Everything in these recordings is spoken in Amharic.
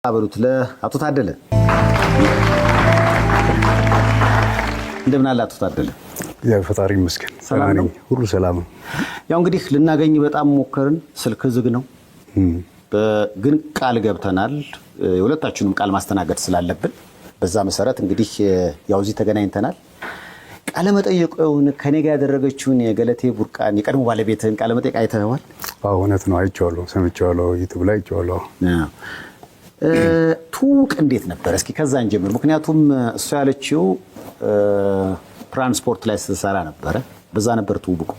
አበሉት ለአቶ ታደለ እንደምን አለ አቶ ታደለ? ፈጣሪ ይመስገን ሰላም ነኝ፣ ሁሉ ሰላም ነው። ያው እንግዲህ ልናገኝ በጣም ሞከርን፣ ስልክ ዝግ ነው። ግን ቃል ገብተናል የሁለታችንም ቃል ማስተናገድ ስላለብን በዛ መሰረት እንግዲህ ያው እዚህ ተገናኝተናል። ቃለ መጠይቁን ከኔ ጋር ያደረገችውን የገለቴ ቡርቃን የቀድሞ ባለቤትህን ቃለ መጠይቅ አይተኸዋል? አዎ እውነት ነው፣ አይቼዋለሁ፣ ሰምቼዋለሁ፣ ዩቲዩብ ላይ አይቼዋለሁ። ትውውቅ እንዴት ነበር? እስኪ ከዛን ጀምር። ምክንያቱም እሷ ያለችው ትራንስፖርት ላይ ስትሰራ ነበረ፣ በዛ ነበር ትውውቁ።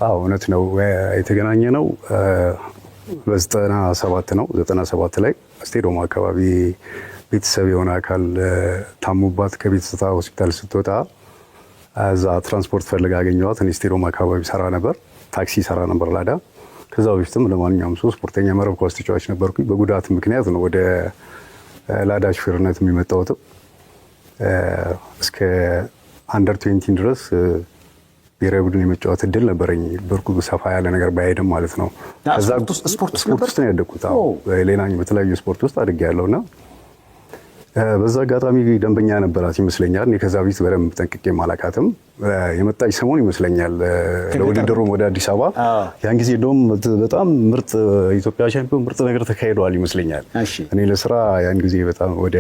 አዎ እውነት ነው። የተገናኘ ነው በ97 ነው። 97 ላይ ስቴዲየም አካባቢ ቤተሰብ የሆነ አካል ታሙባት ከቤተሰብ ሆስፒታል ስትወጣ እዛ ትራንስፖርት ፈልጋ አገኘኋት። እኔ ስቴዲየም አካባቢ ሰራ ነበር፣ ታክሲ ሰራ ነበር ላዳ። ከዛ በፊትም ለማንኛውም ሰው ስፖርተኛ መረብ ኳስ ተጫዋች ነበርኩኝ። በጉዳት ምክንያት ነው ወደ ላዳ ሹፌርነት የሚመጣሁት። እስከ አንደር 20 ድረስ ብሔራዊ ቡድን የመጫወት እድል ነበረኝ። በርኩ ሰፋ ያለ ነገር ባይሄድም ማለት ነው። ከዛ ስፖርት ውስጥ ነው ያደግኩት። ሌላኛው በተለያዩ ስፖርት ውስጥ አድጌያለሁና በዛ አጋጣሚ ደንበኛ ነበራት ይመስለኛል። እኔ ከዛ በፊት በደንብ ጠንቅቄ ማላቃትም የመጣች ሰሞን ይመስለኛል ለውድድሩም ወደ አዲስ አበባ። ያን ጊዜ እንደውም በጣም ምርጥ ኢትዮጵያ ሻምፒዮን ምርጥ ነገር ተካሂዷል ይመስለኛል። እኔ ለስራ ያን ጊዜ በጣም ወደ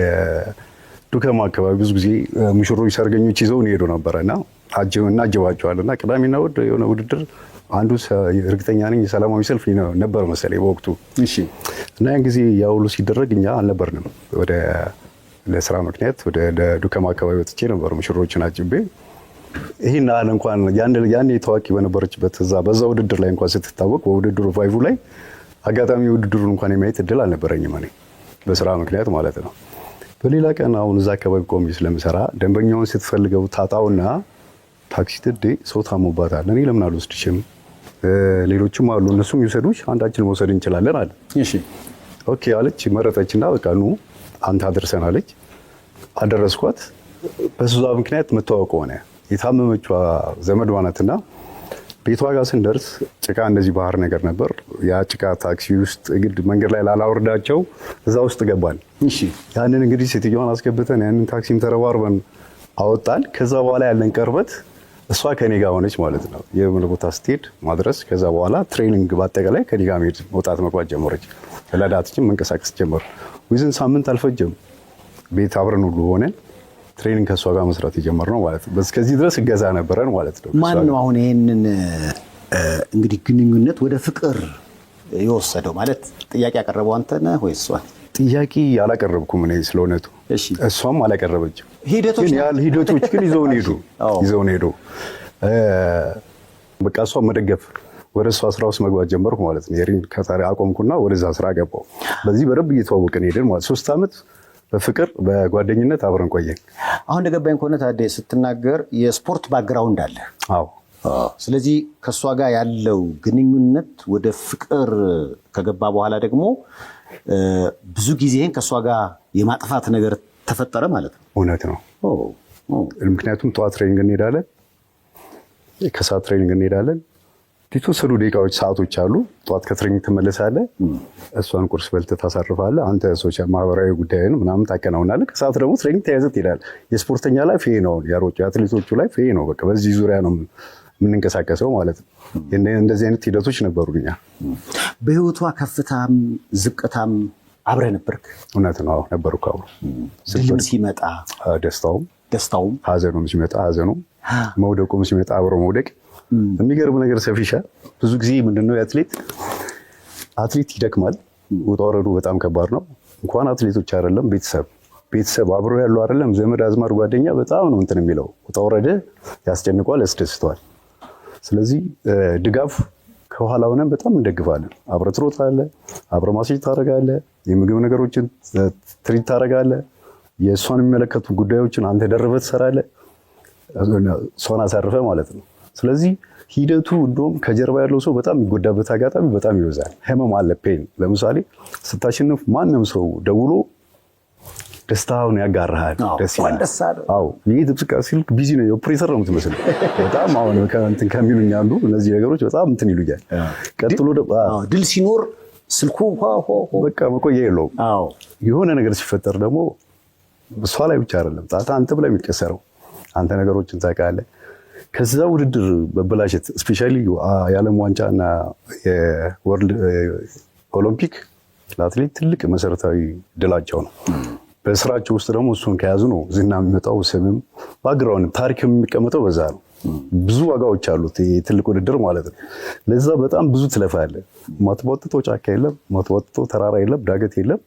ዱከም አካባቢ ብዙ ጊዜ ሙሽሮች፣ ሰርገኞች ይዘውን ሄዱ ነበረና እናጅባቸዋልና ቅዳሜና እሑድ የሆነ ውድድር አንዱ እርግጠኛ ነኝ የሰላማዊ ሰልፍ ነበር መሰለኝ በወቅቱ። እና ያን ጊዜ ያው ሁሉ ሲደረግ እኛ አልነበርንም። ወደ ለስራ ምክንያት ወደ ዱከም አካባቢ ወጥቼ ነበር ሙሽሮችን አጅቤ። ይሄን አለ እንኳን ያኔ ታዋቂ በነበረችበት በዛ ውድድር ላይ እንኳን ስትታወቅ በውድድሩ ቫይቡ ላይ አጋጣሚ ውድድሩን እንኳን የማየት እድል አልነበረኝም እኔ በስራ ምክንያት ማለት ነው። በሌላ ቀን አሁን እዛ አካባቢ ቆሜ ስለምሰራ ደንበኛውን ስትፈልገው ታጣውና ታክሲ ትዴ ሰው ታሞባታል፣ እኔ ለምን አልወስድሽም? ሌሎችም አሉ እነሱም ይወሰዱሽ፣ አንዳችን መውሰድ እንችላለን አለ። ኦኬ አለች፣ መረጠችና በቃ ኑ አንተ አድርሰን አለች። አደረስኳት። በዛ ምክንያት መተዋወቅ ሆነ። የታመመችዋ ዘመዷ ናትና ቤቷ ጋር ስንደርስ ጭቃ እንደዚህ ባህር ነገር ነበር። ያ ጭቃ ታክሲ ውስጥ ግድ መንገድ ላይ ላላወርዳቸው እዛ ውስጥ ገባል። ያንን እንግዲህ ሴትዮዋን አስገብተን ያንን ታክሲም ተረባርበን አወጣን። ከዛ በኋላ ያለን ቅርበት እሷ ከኔ ጋር ሆነች ማለት ነው። የሆነ ቦታ ስትሄድ ማድረስ፣ ከዛ በኋላ ትሬኒንግ በአጠቃላይ ከኔ ጋር መሄድ መውጣት መግባት ጀመረች። ለዳትችም መንቀሳቀስ ጀመር። ዊዝን ሳምንት አልፈጀም ቤት አብረን ሁሉ ሆነን ትሬኒንግ ከእሷ ጋር መስራት የጀመርነው ማለት ነው። እስከዚህ ድረስ እገዛ ነበረን ማለት ነው። ማን ነው አሁን ይሄንን እንግዲህ ግንኙነት ወደ ፍቅር የወሰደው? ማለት ጥያቄ ያቀረበው አንተ ነህ ወይስ እሷ? ጥያቄ አላቀረብኩም እኔ ስለእውነቱ፣ እሷም አላቀረበችም። ሂደቶች ግን ይዘውን ሄዱ። በቃ እሷም መደገፍ ወደ እሷ ስራ ውስጥ መግባት ጀመርኩ ማለት ነው። የሪን ከታሪ አቆምኩና ወደዛ ስራ ገባው። በዚህ በደንብ እየተዋወቅን ሄድን ማለት 3 ዓመት በፍቅር በጓደኝነት አብረን ቆየን። አሁን እንደገባኝ ከሆነ ታዲያ ስትናገር የስፖርት ባክግራውንድ አለ። አዎ። ስለዚህ ከእሷ ጋር ያለው ግንኙነት ወደ ፍቅር ከገባ በኋላ ደግሞ ብዙ ጊዜህን ከእሷ ጋር የማጥፋት ነገር ተፈጠረ ማለት ነው? እውነት ነው። ምክንያቱም ጠዋት ትሬኒንግ እንሄዳለን፣ ከሰዓት ትሬኒንግ እንሄዳለን። የተወሰኑ ደቂቃዎች ሰዓቶች አሉ። ጠዋት ከትሬኒንግ ትመለሳለህ፣ እሷን ቁርስ በልተህ ታሳርፋለህ፣ አንተ ሶሻል ማህበራዊ ጉዳይን ምናምን ታከናውናለህ። ከሰዓት ደግሞ ትሬኒንግ ተያይዘህ ትሄዳለህ። የስፖርተኛ ላይ ይሄ ነው፣ የአትሌቶቹ ላይ ይሄ ነው። በቃ በዚህ ዙሪያ ነው የምንንቀሳቀሰው ማለት ነው። እንደዚህ አይነት ሂደቶች ነበሩኛ። በህይወቷ ከፍታም ዝቅታም አብረህ ነበርክ? እውነት ነው፣ ነበርኩ አብሮ። ድልም ሲመጣ ደስታውም፣ ሀዘኑም ሲመጣ ሀዘኑ፣ መውደቁም ሲመጣ አብሮ መውደቅ። የሚገርም ነገር ሰፊሻ ብዙ ጊዜ ምንድነው አትሌት ይደክማል፣ ውጣ ወረዱ በጣም ከባድ ነው። እንኳን አትሌቶች አይደለም ቤተሰብ አብሮ ያሉ አይደለም ዘመድ አዝማር ጓደኛ በጣም ነው እንትን የሚለው። ውጣ ወረደ ያስጨንቋል፣ ያስደስተዋል። ስለዚህ ድጋፍ ከኋላ ሆነን በጣም እንደግፋለን። አብረህ ትሮጣለህ፣ አብረህ ማሳጅ ታደርጋለህ፣ የምግብ ነገሮችን ትሪት ታደርጋለህ፣ የእሷን የሚመለከቱ ጉዳዮችን አንተ ደርበህ ትሰራለህ፣ እሷን አሳርፈህ ማለት ነው። ስለዚህ ሂደቱ እንደውም ከጀርባ ያለው ሰው በጣም የሚጎዳበት አጋጣሚ በጣም ይበዛል። ህመም አለ፣ ፔን። ለምሳሌ ስታሸንፍ ማንም ሰው ደውሎ ደስታውን ያጋራሃል። ደስ ይላል። አዎ ይሄ ጥብቅ ሲልክ ቢዚ ነው፣ ኦፕሬተር ነው የምትመስለው በጣም አሁን ከሚሉኝ አንዱ እነዚህ ነገሮች በጣም እንትን ይሉኛል። ቀጥሎ ድል ሲኖር ስልኩ በቃ መቆያ የለውም። የሆነ ነገር ሲፈጠር ደግሞ እሷ ላይ ብቻ አይደለም ጣጣ አንተ ብላ የሚቀሰረው አንተ ነገሮችን ታውቃለህ። ከዛ ውድድር በበላሸት ስፔሻሊ የዓለም ዋንጫ እና የወርልድ ኦሎምፒክ ለአትሌት ትልቅ መሰረታዊ ድላቸው ነው። በስራቸው ውስጥ ደግሞ እሱን ከያዙ ነው ዝና የሚመጣው፣ ስምም ባግራውንድ ታሪክ የሚቀመጠው በዛ ነው። ብዙ ዋጋዎች አሉት ትልቅ ውድድር ማለት ነው። ለዛ በጣም ብዙ ትለፋለህ። ማትቧጥጠው ጫካ የለም፣ ማትቧጥጠው ተራራ የለም፣ ዳገት የለም።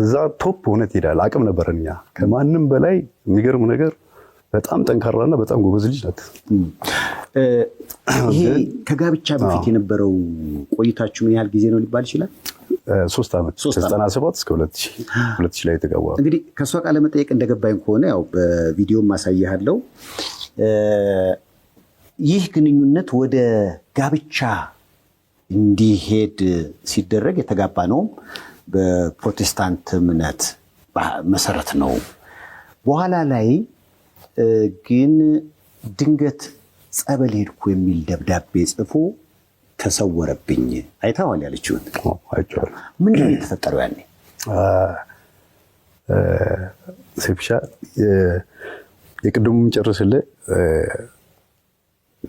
እዛ ቶፕ ሆነ ትሄዳለህ። አቅም ነበረን እኛ ከማንም በላይ። የሚገርም ነገር በጣም ጠንካራና በጣም ጎበዝ ልጅ ናት። ይሄ ከጋብቻ በፊት የነበረው ቆይታችሁ ምን ያህል ጊዜ ነው ሊባል ይችላል? 3 ዓመት ከ97 እስከ 2000 ላይ የተጋባ። እንግዲህ ከእሷ ቃለ መጠየቅ እንደገባኝ ከሆነ ያው በቪዲዮም ማሳያለው ይህ ግንኙነት ወደ ጋብቻ እንዲሄድ ሲደረግ የተጋባ ነው በፕሮቴስታንት እምነት መሰረት ነው። በኋላ ላይ ግን ድንገት ጸበል ሄድኩ የሚል ደብዳቤ ጽፎ ተሰወረብኝ። አይተዋል ያለችውን? አይቼዋለሁ። ምንድን ነው የተፈጠረው ያኔ? ሴፍሻ የቅድሙ ጨርስልህ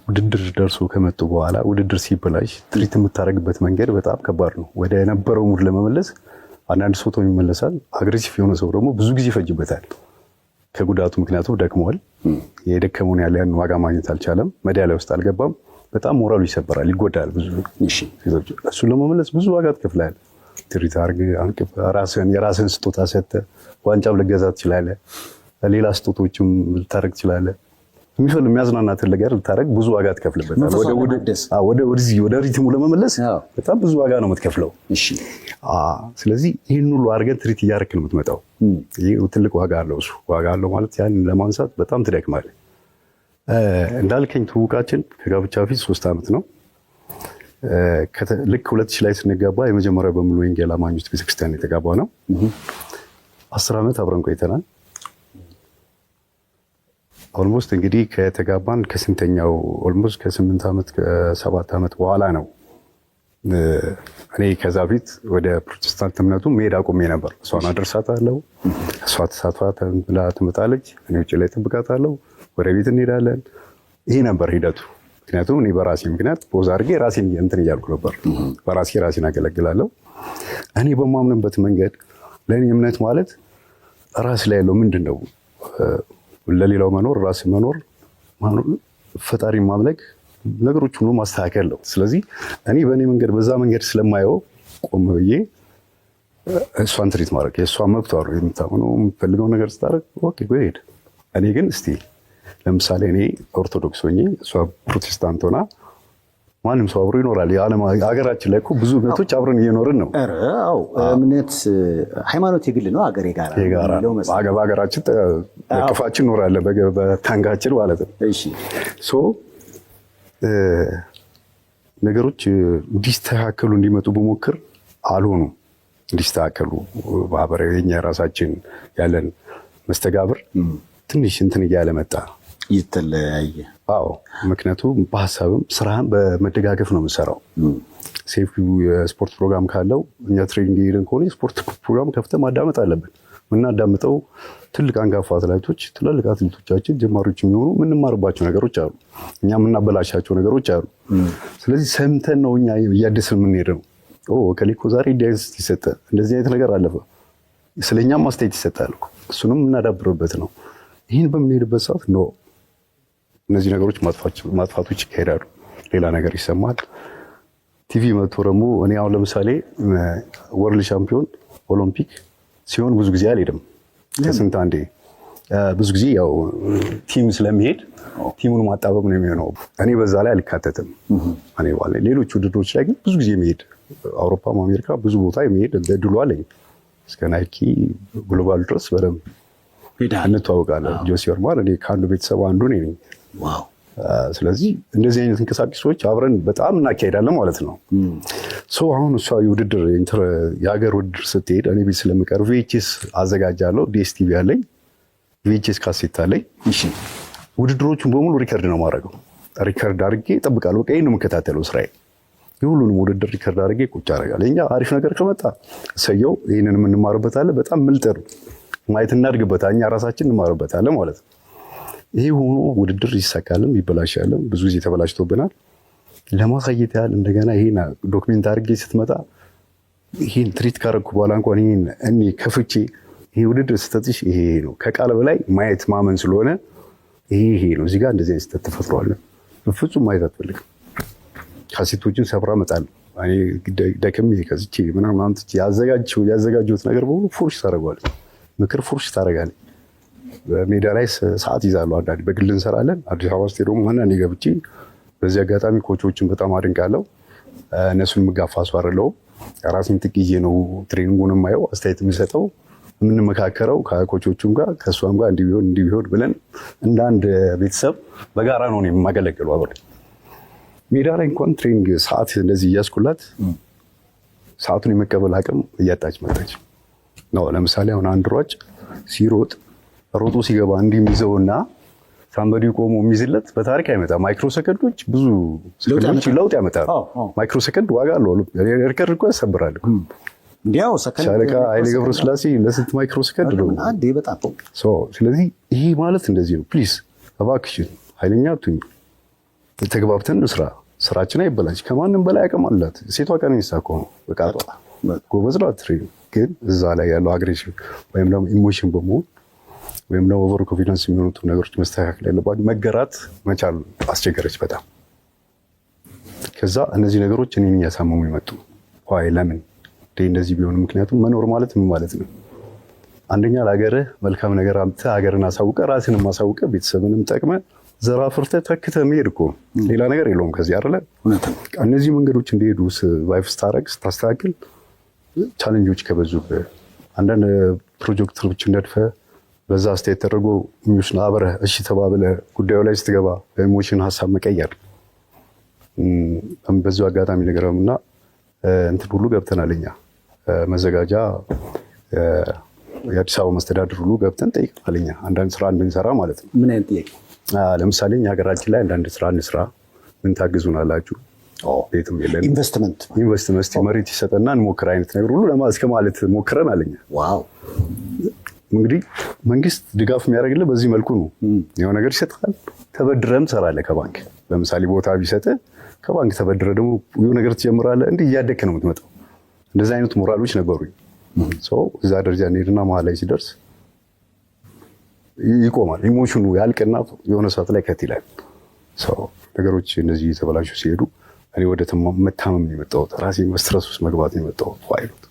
ውድድር ደርሶ ከመጡ በኋላ ውድድር ሲበላሽ ትሪት የምታደርግበት መንገድ በጣም ከባድ ነው። ወደ ነበረው ሙድ ለመመለስ አንዳንድ ሰው ተው ይመለሳል። አግሬሲቭ የሆነ ሰው ደግሞ ብዙ ጊዜ ይፈጅበታል። ከጉዳቱ ምክንያቱም ደክሟል። የደከመውን ያለ ያን ዋጋ ማግኘት አልቻለም። ሜዳሊያ ውስጥ አልገባም። በጣም ሞራሉ ይሰበራል፣ ይጎዳል። ብዙ እሱን ለመመለስ ብዙ ዋጋ ትከፍላለህ። ትሪት አድርገህ የራስህን ስጦታ ሰጥተህ ዋንጫም ልገዛ ትችላለህ። ሌላ ስጦቶችም ልታደርግ ትችላለህ። የሚያዝናናትን ነገር ልታደርግ ብዙ ዋጋ ትከፍልበታል። ወደ ሪትሙ ለመመለስ በጣም ብዙ ዋጋ ነው የምትከፍለው። ስለዚህ ይህን ሁሉ አድርገን ትሪት እያደረክ ነው የምትመጣው። ይህ ትልቅ ዋጋ አለው። እሱ ዋጋ አለው ማለት ያንን ለማንሳት በጣም ትደክማለህ። እንዳልከኝ ትውውቃችን ከጋብቻ በፊት 3 ዓመት ነው። ልክ 2000 ላይ ስንጋባ የመጀመሪያው በሙሉ ወንጌል አማኞች ቤተክርስቲያን የተጋባ ነው። 10 ዓመት አብረን ቆይተናል። ኦልሞስት እንግዲህ ከተጋባን ከስንተኛው ኦልሞስት ከ8 ዓመት ከ7 ዓመት በኋላ ነው። እኔ ከዛ ፊት ወደ ፕሮቴስታንት እምነቱ መሄድ አቁሜ ነበር። እሷን አደርሳታለሁ፣ እሷ ተሳትፋ ብላ ትመጣለች፣ እኔ ውጭ ላይ ጠብቃታለሁ፣ ወደ ቤት እንሄዳለን። ይሄ ነበር ሂደቱ። ምክንያቱም እኔ በራሴ ምክንያት ፖዝ አድርጌ ራሴን እንትን እያልኩ ነበር። በራሴ ራሴን አገለግላለሁ። እኔ በማምንበት መንገድ ለእኔ እምነት ማለት ራስ ላይ ያለው ምንድን ነው? ለሌላው መኖር፣ ራስ መኖር፣ ፈጣሪ ማምለክ፣ ነገሮች ሁሉ ማስተካከል ነው። ስለዚህ እኔ በእኔ መንገድ በዛ መንገድ ስለማየው ቆም ብዬ እሷን ትሪት ማድረግ የእሷን መብቷ ነው። የምታምነው የምትፈልገው ነገር ስታደርግ ኦኬ ጎሄድ። እኔ ግን እስቲ ለምሳሌ እኔ ኦርቶዶክስ ሆኜ እሷ ፕሮቴስታንት ሆና ማንም ሰው አብሮ ይኖራል። የዓለም ሀገራችን ላይ እኮ ብዙ እምነቶች አብረን እየኖርን ነው። እምነት ሃይማኖት የግል ነው፣ ሀገር የጋራ ነው። በሀገራችን በቅፋችን እኖራለን፣ በታንጋችን ማለት ነው። ነገሮች እንዲስተካከሉ እንዲመጡ በሞክር አልሆኑም። እንዲስተካከሉ ማህበራዊ የኛ የራሳችን ያለን መስተጋብር ትንሽ እንትን እያለ መጣ፣ እየተለያየ። አዎ፣ ምክንያቱም በሀሳብም ስራህን በመደጋገፍ ነው የምሰራው። ሴፍ የስፖርት ፕሮግራም ካለው እኛ ትሬኒንግ ሄደን ከሆነ የስፖርት ፕሮግራም ከፍተህ ማዳመጥ አለብን። የምናዳምጠው ትልቅ አንጋፋ አትሌቶች፣ ትላልቅ አትሌቶቻችን ጀማሪዎች የሚሆኑ የምንማርባቸው ነገሮች አሉ፣ እኛ የምናበላሻቸው ነገሮች አሉ። ስለዚህ ሰምተን ነው እኛ እያደስን የምንሄድ ነው። ከሊኮ ዛሬ ዲያንስ ይሰጠ እንደዚህ አይነት ነገር አለፈ፣ ስለኛም ማስተያየት ይሰጣል። እሱንም የምናዳብርበት ነው። ይህን በምንሄድበት ሰዓት ነው እነዚህ ነገሮች ማጥፋቶች ይካሄዳሉ። ሌላ ነገር ይሰማል። ቲቪ መጥቶ ደግሞ እኔ አሁን ለምሳሌ ወርልድ ሻምፒዮን ኦሎምፒክ ሲሆን ብዙ ጊዜ አልሄድም። ከስንት አንዴ ብዙ ጊዜ ያው ቲም ስለሚሄድ ቲሙን ማጣበብ ነው የሚሆነው። እኔ በዛ ላይ አልካተትም። እኔ ባለ ሌሎች ውድድሮች ላይ ግን ብዙ ጊዜ የሚሄድ አውሮፓም አሜሪካ ብዙ ቦታ የሚሄድ እድሉ አለኝ። እስከ ናይኪ ግሎባል ድረስ በደንብ እንተዋወቃለን። ጆሲ ኦርማን እኔ ከአንዱ ቤተሰብ አንዱ ነኝ። ስለዚህ እንደዚህ አይነት እንቅስቃሴዎች አብረን በጣም እናካሄዳለን ማለት ነው። አሁን እሷ የሀገር ውድድር ስትሄድ እኔ ቤት ስለምቀር ቪኤችኤስ አዘጋጃለሁ። ዲኤስቲቪ አለኝ፣ ቪኤችኤስ ካሴት አለኝ። ውድድሮቹን በሙሉ ሪከርድ ነው የማደርገው። ሪከርድ አድርጌ እጠብቃለሁ። በቃ ይሄን ነው የምከታተለው ስራዬ። የሁሉንም ውድድር ሪከርድ አድርጌ ቁጭ አደርጋለሁ። እኛ አሪፍ ነገር ከመጣ ሰየው ይህንን የምንማርበታለን። በጣም ምልጥር ማየት እናድግበታለን። እኛ ራሳችን እንማርበታለን ማለት ነው። ይሄ ሆኖ ውድድር ይሳካልም ይበላሻልም። ብዙ ጊዜ ተበላሽቶብናል። ለማሳየት ያህል እንደገና ይሄን ዶክሜንት አድርጌ ስትመጣ ይሄን ትሪት ካረኩ በኋላ እንኳን ይሄን እኔ ከፍቼ ይሄ ውድድር ስተትሽ ይሄ ነው ከቃል በላይ ማየት ማመን ስለሆነ ይሄ ነው እዚህ ጋር እንደዚህ አይነት ስተት ተፈጥሯል። በፍጹም ማየት አትፈልግም። ካሴቶችን ሰብራ እመጣለሁ እኔ ደክሜ ከዚቼ ምናምን አምጥቼ ያዘጋጀሁት ነገር በሙሉ ፉርሽ ታደርገዋለች። ምክር ፉርሽ ታደርጋለች። በሜዳ ላይ ሰዓት ይዛለሁ። አንዳንዴ በግል እንሰራለን። አዲስ አበባ ስቴዲየም ሆነ እኔ ገብቼ በዚህ አጋጣሚ ኮቾችን በጣም አድንቃለሁ። እነሱን የምጋፋ ሰው አይደለሁም። ራሴን ጥቅዬ ነው ትሬኒንጉን የማየው፣ አስተያየት የሚሰጠው፣ የምንመካከረው ከኮቾቹም ጋር ከእሷም ጋር እንዲህ ቢሆን ብለን እንደ አንድ ቤተሰብ በጋራ ነው የማገለግለው አብሬ። ሜዳ ላይ እንኳን ትሬኒንግ ሰዓት እንደዚህ እያስኩላት ሰዓቱን የመቀበል አቅም እያጣች መጣች ነው። ለምሳሌ አሁን አንድ ሯጭ ሲሮጥ ሮጦ ሲገባ እንዲህ የሚይዘውና ሳምበዲ ቆሞ የሚይዝለት በታሪክ አይመጣም። ማይክሮ ሰከንዶች ብዙ ሰከንዶች ለውጥ ያመጣል። ማይክሮ ሰከንድ ዋጋ አለው። ሪከርድ እኮ ያሰብራል። እንዲያው ሰከንድ ሻለቃ ኃይሌ ገብረስላሴ ለስንት ማይክሮ ሰከንድ ነው አንዴ በጣም ስለዚህ ይሄ ማለት እንደዚህ ነው። ፕሊዝ እባክሽን ኃይለኛ አትሁኝ። ተግባብተን ስራ ስራችን አይበላሽ። ከማንም በላይ አቅም አላት ሴቷ። ቀነኒሳ እኮ ነው በቃ ጎበዝ ናት። ግን እዛ ላይ ያለው አግሬሽን ወይም ደግሞ ኢሞሽን በመሆን ወይም ደግሞ ኦቨር ኮንፊደንስ የሚሆኑት ነገሮች መስተካከል ያለባቸው መገራት መቻል አስቸገረች በጣም። ከዛ እነዚህ ነገሮች እኔን እያሳመሙ ይመጡ። ዋይ ለምን እንደዚህ ቢሆን? ምክንያቱም መኖር ማለት ምን ማለት ነው? አንደኛ ለሀገርህ መልካም ነገር አምጥተህ ሀገርን አሳውቀህ ራስንም አሳውቀህ ቤተሰብንም ጠቅመህ ዘር አፍርተህ ተክተህ መሄድ እኮ ነው። ሌላ ነገር የለውም ከዚህ አይደለ? እነዚህ መንገዶች እንዲሄዱ ቫይፍ ስታረግ ስታስተካክል ቻሌንጆች ከበዙብህ አንዳንድ ፕሮጀክቶች ነድፈህ በዛ አስተያየት ተደርጎ ሚሽን አብረህ እሺ ተባብለህ ጉዳዩ ላይ ስትገባ በኢሞሽን ሀሳብ መቀየር በዚሁ አጋጣሚ ነገርምና እንትን ሁሉ ገብተናል እኛ መዘጋጃ የአዲስ አበባ መስተዳድር ሁሉ ገብተን ጠይቀናል እኛ አንዳንድ ስራ እንድንሰራ ማለት ነው። ምን አይነት ጥያቄ? ለምሳሌ እኛ ሀገራችን ላይ አንዳንድ ስራ እንስራ፣ ምን ታግዙናላችሁ? ቤትም የለን ኢንቨስትመንት መሬት ይሰጠና እንሞክር አይነት ነገር ሁሉ እስከ ማለት ሞክረን አለኛ። ዋው እንግዲህ መንግስት ድጋፍ የሚያደርግልህ በዚህ መልኩ ነው። የሆነ ነገር ይሰጥሃል፣ ተበድረም ትሰራለህ ከባንክ። ለምሳሌ ቦታ ቢሰጥህ ከባንክ ተበድረህ ደግሞ የሆነ ነገር ትጀምራለህ። እንዲህ እያደግህ ነው የምትመጣው። እንደዚህ አይነት ሞራሎች ነበሩኝ። እዛ ደረጃ እንሄድና መሀል ላይ ሲደርስ ይቆማል። ኢሞሽኑ ያልቅና የሆነ ሰዓት ላይ ከት ይላል። ነገሮች እነዚህ የተበላሹ ሲሄዱ እኔ ወደ መታመም ነው የመጣሁት። ራሴ ስትረስ ውስጥ መግባት ነው የመጣሁት። ፋይሉት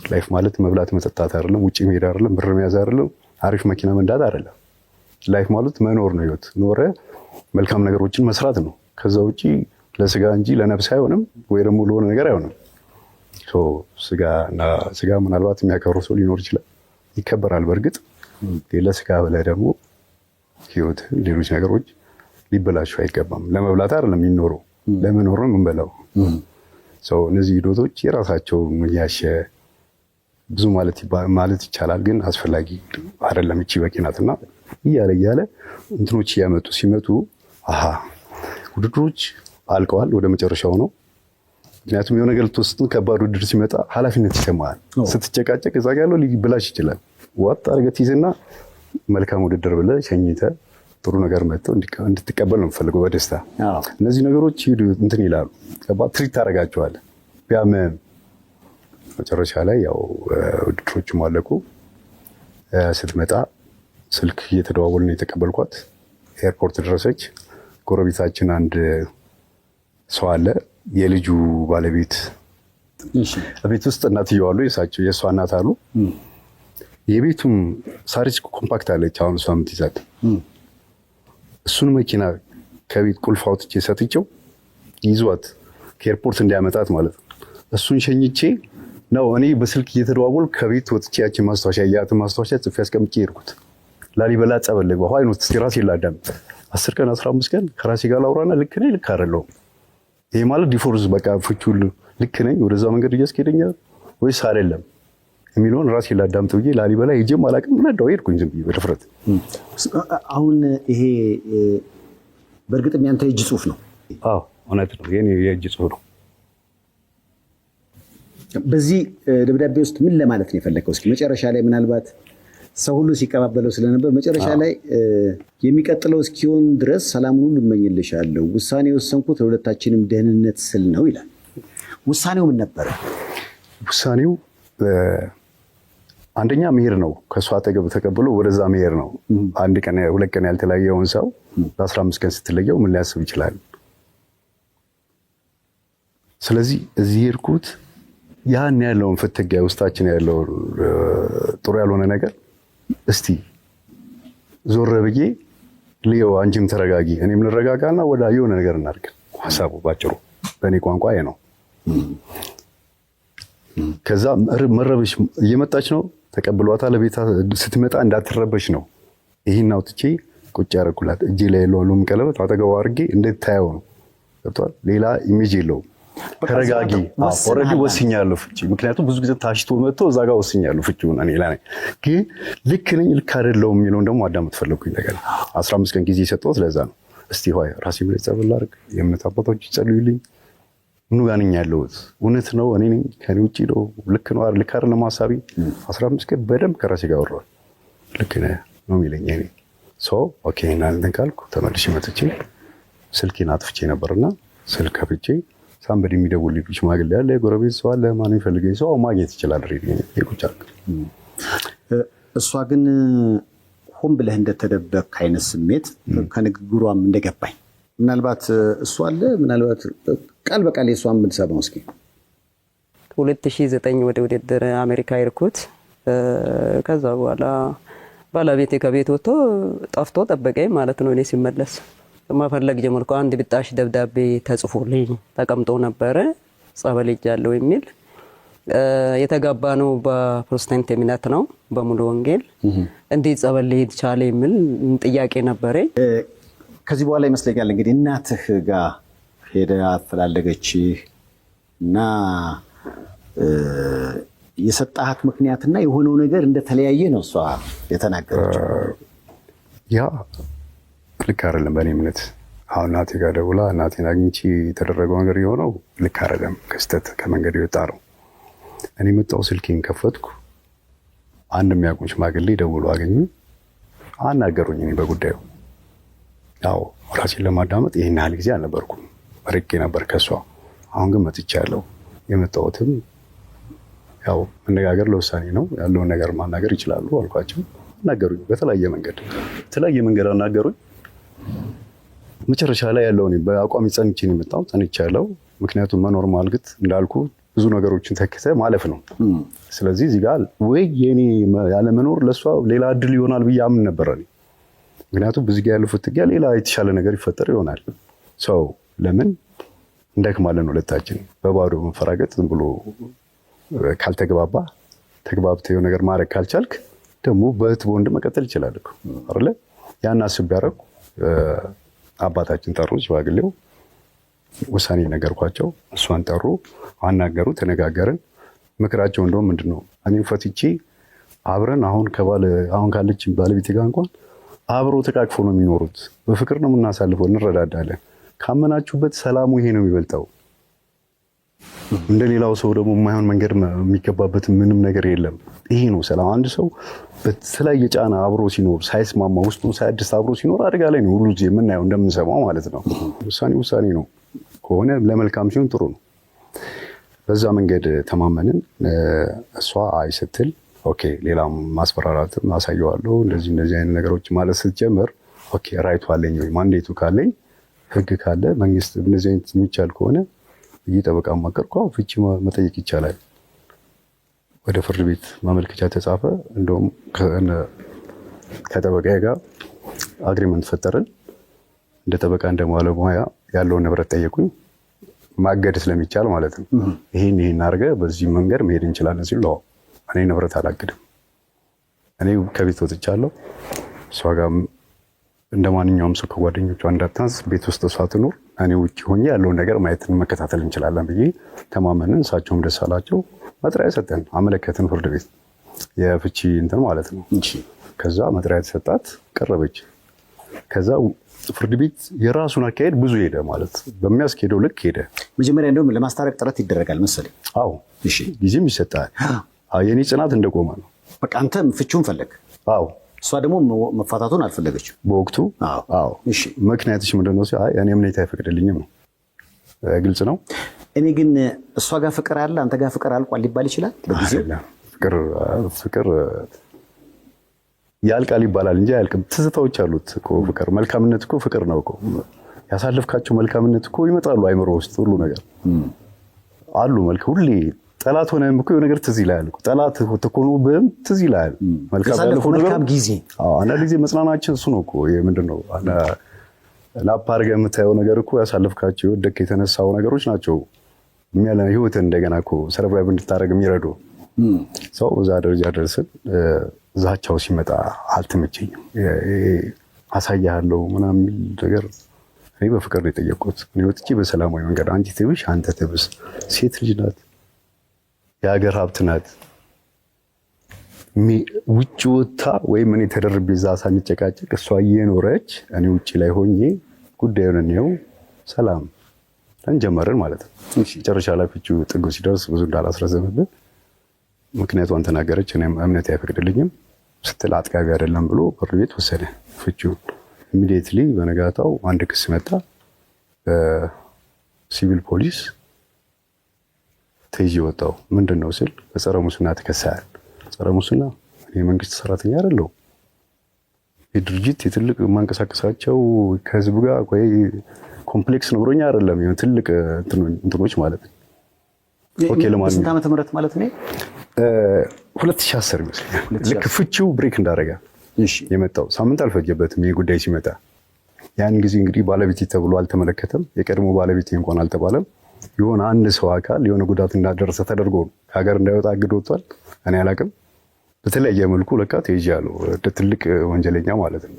ላይፍ ማለት መብላት መጠጣት አይደለም፣ ውጭ መሄድ አይደለም፣ ብር መያዝ አይደለም፣ አሪፍ መኪና መንዳት አይደለም። ላይፍ ማለት መኖር ነው። ህይወት ኖረ መልካም ነገሮችን መስራት ነው። ከዛ ውጪ ለስጋ እንጂ ለነፍስ አይሆንም፣ ወይ ደግሞ ለሆነ ነገር አይሆንም። ስጋ ምናልባት የሚያከብረው ሰው ሊኖር ይችላል፣ ይከበራል። በእርግጥ ለስጋ ብለህ ደግሞ ህይወት ሌሎች ነገሮች ሊበላሹ አይገባም። ለመብላት አይደለም የሚኖረው፣ ለመኖር ነው የምንበላው። እነዚህ ሂደቶች የራሳቸው ያሸ ብዙ ማለት ይቻላል፣ ግን አስፈላጊ አይደለም። እቺ በቂ ናትና እያለ እንትኖች እያመጡ ሲመጡ ውድድሮች አልቀዋል፣ ወደ መጨረሻው ነው። ምክንያቱም የሆነ ነገር ልትወስድ ከባድ ውድድር ሲመጣ ኃላፊነት ይሰማሃል። ስትጨቃጨቅ እዛ ጋ ያለው ሊበላሽ ይችላል። ዋጥ አድርገህ ትይዝና መልካም ውድድር ብለህ ሸኝተህ ጥሩ ነገር መጥቶ እንድትቀበል ነው የምፈልገው በደስታ። እነዚህ ነገሮች እንትን ይላሉ፣ ትሪት ታደርጋቸዋለህ። ቢያምም መጨረሻ ላይ ያው ውድድሮቹም አለቁ። ስትመጣ ስልክ እየተደዋወልን የተቀበልኳት ኤርፖርት ደረሰች። ጎረቤታችን አንድ ሰው አለ፣ የልጁ ባለቤት ቤት ውስጥ እናትየው አሉ፣ የእሷ እናት አሉ። የቤቱም ሳሪስ ኮምፓክት አለች አሁን እሷ የምትይዛት። እሱን መኪና ከቤት ቁልፍ አውጥቼ ሰጥቼው ይዟት ከኤርፖርት እንዲያመጣት ማለት ነው። እሱን ሸኝቼ ነው እኔ በስልክ እየተደዋወል ከቤት ወጥቼ ያችን ማስታወሻ ጽፌ አስቀምጬ ሄድኩት። ላሊበላ ጸበል ልግባ አይኖት እስቲ ራሴ ላዳምጥ 10 ቀን 15 ቀን ከራሴ ጋር ላውራና ልክ ነኝ ልክ አይደለሁም፣ ይሄ ማለት ዲፎርስ በቃ ፍቹል ልክ ነኝ ወደዛ መንገድ እያስኬደኛል ወይስ አይደለም የሚለውን ራሴ ላዳምጥ ብዬ ላሊበላ ሄጄም አላውቅም። ነዳው ሄድኩኝ ዝም ብዬ በድፍረት። አሁን ይሄ በእርግጥም ያንተ የእጅ ጽሁፍ ነው? አዎ እውነት ነው፣ የኔ የእጅ ጽሁፍ ነው። በዚህ ደብዳቤ ውስጥ ምን ለማለት ነው የፈለከው? እስኪ መጨረሻ ላይ ምናልባት ሰው ሁሉ ሲቀባበለው ስለነበር መጨረሻ ላይ የሚቀጥለው እስኪሆን ድረስ ሰላሙን ሁሉ እመኝልሻለሁ፣ ውሳኔ የወሰንኩት ለሁለታችንም ደህንነት ስል ነው ይላል። ውሳኔው ምን ነበረ? ውሳኔው አንደኛ መሄድ ነው። ከእሱ አጠገብ ተቀብሎ ወደዛ መሄድ ነው። አንድ ቀን 2 ቀን ያልተለያየውን ሰው በ15 ቀን ስትለየው ምን ሊያስብ ይችላል? ስለዚህ እዚህ ሄድኩት ያን ያለውን ፍትጊያ ውስጣችን ያለው ጥሩ ያልሆነ ነገር እስቲ ዞር ብዬ ልየው፣ አንቺም ተረጋጊ፣ እኔም ልረጋጋና ወደ የሆነ ነገር እናድርግ። ሀሳቡ ባጭሩ በእኔ ቋንቋ ነው። ከዛ መረበሽ እየመጣች ነው፣ ተቀብሏታል። ቤታ ስትመጣ እንዳትረበሽ ነው። ይህን አውጥቼ ቁጭ ያደረኩላት እጄ ላይ ያለውን ቀለበት አጠገቧ አድርጌ እንድታየው ነው። ገብቶሃል? ሌላ ኢሜጅ የለውም። ተረጋጊ። ኦልሬዲ ወስኛለሁ ፍቺ። ምክንያቱም ብዙ ጊዜ ታሽቶ መጥቶ እዛ ጋር ወስኛለሁ ፍቺውን። እኔ ላይ ግን ልክ ነኝ ልክ አይደለሁም የሚለውን ደግሞ አዳመጥ ፈለኩኝ። ነገር 15 ቀን ጊዜ የሰጠሁት ለዛ ነው። እስቲ ሆይ ራሴ ላይ ጸበል አድርግ፣ የእምነት አባቶች ይጸልዩልኝ። ምኑ ጋር ነኝ ያለሁት? እውነት ነው እኔ ነኝ? ከኔ ውጭ ነው? ልክ ነው ልክ አይደለም ሀሳቤ? 15 ቀን በደንብ ከራሴ ጋር አወራሁ። ልክ ነህ ነው የሚለኝ እኔ ኦኬ። እና እንትን ካልኩ ተመልሼ መጥቼ ስልኬን አጥፍቼ ነበርና ስልክ ከፍቼ ሳምበድ የሚደውልልኝ ሽማግሌ ያለ የጎረቤት ሰው አለ፣ ማን የሚፈልገኝ ሰው ማግኘት ይችላል። ቁጭ አልክ። እሷ ግን ሆን ብለህ እንደተደበቅ አይነት ስሜት ከንግግሯም እንደገባኝ ምናልባት እሷ አለ ምናልባት ቃል በቃል የሷን ብንሰማው እስኪ። 2009 ወደ ውድድር አሜሪካ ሄድኩት። ከዛ በኋላ ባለቤቴ ከቤት ወጥቶ ጠፍቶ ጠበቀኝ ማለት ነው። እኔ ሲመለስ መፈለግ ጀመርኩ። አንድ ብጣሽ ደብዳቤ ተጽፎልኝ ተቀምጦ ነበረ፣ ጸበል ሄጃለሁ የሚል። የተጋባ ነው በፕሮቴስታንት እምነት ነው፣ በሙሉ ወንጌል። እንዴት ጸበል ሊሄድ ቻለ የሚል ጥያቄ ነበረኝ። ከዚህ በኋላ ይመስለኛል እንግዲህ እናትህ ጋር ሄደ አፈላለገችህ እና የሰጣሃት ምክንያትና የሆነው ነገር እንደተለያየ ነው እሷ የተናገረችው። ያ ልክ አይደለም በእኔ እምነት። አሁን እናቴ ጋር ደውላ እናቴን አግኝቼ የተደረገው ነገር የሆነው ልክ አይደለም፣ ከስተት ከመንገድ የወጣ ነው። እኔ መጣሁ፣ ስልኬን ከፈትኩ፣ አንድ የሚያውቁኝ ሽማግሌ ደውሎ አገኙ፣ አናገሩኝ። እኔ በጉዳዩ ያው ራሴን ለማዳመጥ ይህን ያህል ጊዜ አልነበርኩም፣ ርቄ ነበር ከሷ። አሁን ግን መጥቻለሁ። የመጣሁትም ያው መነጋገር ለውሳኔ ነው፣ ያለውን ነገር ማናገር ይችላሉ አልኳቸው። አናገሩኝ፣ በተለያየ መንገድ አናገሩኝ። መጨረሻ ላይ ያለው በአቋሚ ጸንቼ ነው የመጣሁት። ጸንቻለሁ። ምክንያቱም መኖር ማልግት እንዳልኩ ብዙ ነገሮችን ተክተ ማለፍ ነው። ስለዚህ እዚህ ጋር ወይ የኔ ያለመኖር ለሷ ሌላ እድል ይሆናል ብዬ አምን ነበር እኔ። ምክንያቱም ብዙ ጊዜ ያለው ፍትጊያ ሌላ የተሻለ ነገር ይፈጠር ይሆናል። ሰው ለምን እንደክማለን ሁለታችን። በባዶ መፈራገጥ ዝም ብሎ ካልተግባባ ተግባብተው የሆነ ነገር ማድረግ ካልቻልክ ደግሞ በእህት በወንድ መቀጠል ይችላል እኮ አይደለ? ያን አስቤ ያደረኩ አባታችን ጠሩ፣ ሽማግሌው ውሳኔ ነገርኳቸው። እሷን ጠሩ፣ አናገሩ፣ ተነጋገርን። ምክራቸው እንደውም ምንድነው እኔ ፈትቼ አብረን አሁን ካለች ባለቤቴ ጋር እንኳን አብሮ ተቃቅፎ ነው የሚኖሩት። በፍቅር ነው የምናሳልፈው፣ እንረዳዳለን። ካመናችሁበት ሰላሙ ይሄ ነው የሚበልጠው። እንደሌላው ሰው ደግሞ የማይሆን መንገድ የሚገባበት ምንም ነገር የለም። ይሄ ነው ሰላም። አንድ ሰው በተለያየ ጫና አብሮ ሲኖር ሳይስማማ ውስጡን ሳያድስ አብሮ ሲኖር አደጋ ላይ ነው ሁሉ ጊዜ የምናየው እንደምንሰማው ማለት ነው። ውሳኔ ነው ከሆነ ለመልካም ሲሆን ጥሩ ነው። በዛ መንገድ ተማመንን። እሷ አይ ስትል ኦኬ፣ ሌላ ማስፈራራትም አሳየዋለሁ እንደዚህ አይነት ነገሮች ማለት ስትጀምር ኦኬ ራይቱ አለኝ ወይ ማንዴቱ ካለኝ ህግ ካለ መንግስት እንደዚህ አይነት የሚቻል ከሆነ ጠበቃ ማቀርኩ ፍቺ መጠየቅ ይቻላል። ወደ ፍርድ ቤት ማመልከቻ ተጻፈ። እንደውም ከጠበቃ ጋር አግሪመንት ፈጠርን። እንደ ጠበቃ እንደ ባለሙያ ያለውን ንብረት ጠየቁኝ፣ ማገድ ስለሚቻል ማለት ነው። ይሄን አድርገህ በዚህ መንገድ መሄድ እንችላለን ሲሉ እኔ ንብረት አላግድም። እኔ ከቤት ወጥቻለሁ። እሷ ጋር እንደ ማንኛውም ሰው ከጓደኞቿ እንዳታንስ ቤት ውስጥ እሷ ትኖር፣ እኔ ውጭ ሆኜ ያለውን ነገር ማየትን መከታተል እንችላለን ብዬ ተማመንን። እሳቸውም ደስ አላቸው። መጥሪያ ሰጠን፣ አመለከትን ፍርድ ቤት የፍቺ እንትን ማለት ነው። ከዛ መጥሪያ ተሰጣት፣ ቀረበች። ከዛ ፍርድ ቤት የራሱን አካሄድ ብዙ ሄደ ማለት በሚያስኬደው ልክ ሄደ። መጀመሪያ እንደውም ለማስታረቅ ጥረት ይደረጋል መሰለኝ። አዎ እሺ፣ ጊዜም ይሰጣል። የኔ ጽናት እንደቆመ ነው። በቃ አንተ ፍቹን ፈለግ። አዎ እሷ ደግሞ መፋታቱን አልፈለገችም በወቅቱ። አዎ እሺ፣ ምክንያትሽ ምንድን ነው? እኔ እምነት አይፈቅድልኝም ነው። ግልጽ ነው። እኔ ግን እሷ ጋር ፍቅር አለ አንተ ጋር ፍቅር አልቋል ሊባል ይችላል በጊዜው። ፍቅር ያልቃል ይባላል እንጂ አያልቅም። ትዝታዎች አሉት እኮ ፍቅር። መልካምነት እኮ ፍቅር ነው እኮ። ያሳለፍካቸው መልካምነት እኮ ይመጣሉ አይምሮ ውስጥ ሁሉ ነገር አሉ። ሁሌ ጠላት ሆነህም እኮ የሆነ ነገር ትዝ ይልሃል እኮ። ጠላት ተኮኖብህም ትዝ ይልሃል መልካም ጊዜ። አንዳንድ ጊዜ መጽናናችን እሱ ነው እኮ። ምንድን ነው ላፕ አድርገህ የምታየው ነገር እኮ ያሳለፍካቸው የወደቅ የተነሳው ነገሮች ናቸው ህይወትን እንደገና እኮ ሰርቫይቭ እንድታደርግ የሚረዱ። ሰው እዛ ደረጃ ደርስን። ዛቻው ሲመጣ አልተመቸኝም። አሳያለሁ ምናምን የሚል ነገር እኔ በፍቅር ነው የጠየቅኩት። እኔ ወጥቼ በሰላማዊ መንገድ አንቺ ትብሽ አንተ ትብስ፣ ሴት ልጅ ናት፣ የሀገር ሀብት ናት። ውጭ ወጥታ ወይም እኔ ተደርቤ እዛ ሳንጨቃጨቅ እሷ እየኖረች እኔ ውጭ ላይ ሆኜ ጉዳዩን እኔው ሰላም እንጀመርን ማለት ነው። መጨረሻ ላይ ፍቹ ጥጉ ሲደርስ ብዙ እንዳላስረዘምብን ምክንያቷን ተናገረች። እኔም እምነት አይፈቅድልኝም ስትል አጥጋቢ አይደለም ብሎ ፍርድ ቤት ወሰደ ፍቹ። ኢሚዲየትሊ በነጋታው አንድ ክስ መጣ በሲቪል ፖሊስ ተይዤ ወጣሁ። ምንድን ነው ስል በጸረ ሙስና ተከሳያል። ጸረ ሙስና እኔ መንግስት ሰራተኛ አይደለሁም። የድርጅት የትልቅ የማንቀሳቀሳቸው ከህዝብ ጋር ወይ ኮምፕሌክስ ኖሮኛ አይደለም። ይሁን ትልቅ እንትኖች ማለት ነው። ኦኬ ለማንኛውም ስንት ዓመተ ምህረት ማለት ነው? 2010 ይመስለኛል። ልክ ፍቺው ብሬክ እንዳደረገ የመጣው ሳምንት አልፈጀበትም ይሄ ጉዳይ ሲመጣ። ያን ጊዜ እንግዲህ ባለቤቴ ተብሎ አልተመለከተም። የቀድሞ ባለቤቴ እንኳን አልተባለም። የሆነ አንድ ሰው አካል የሆነ ጉዳት እንዳደረሰ ተደርጎ ከሀገር እንዳይወጣ አግድ ወጥቷል። እኔ አላውቅም። በተለያየ መልኩ ለካ ተይዣለሁ። እንደ ትልቅ ወንጀለኛ ማለት ነው።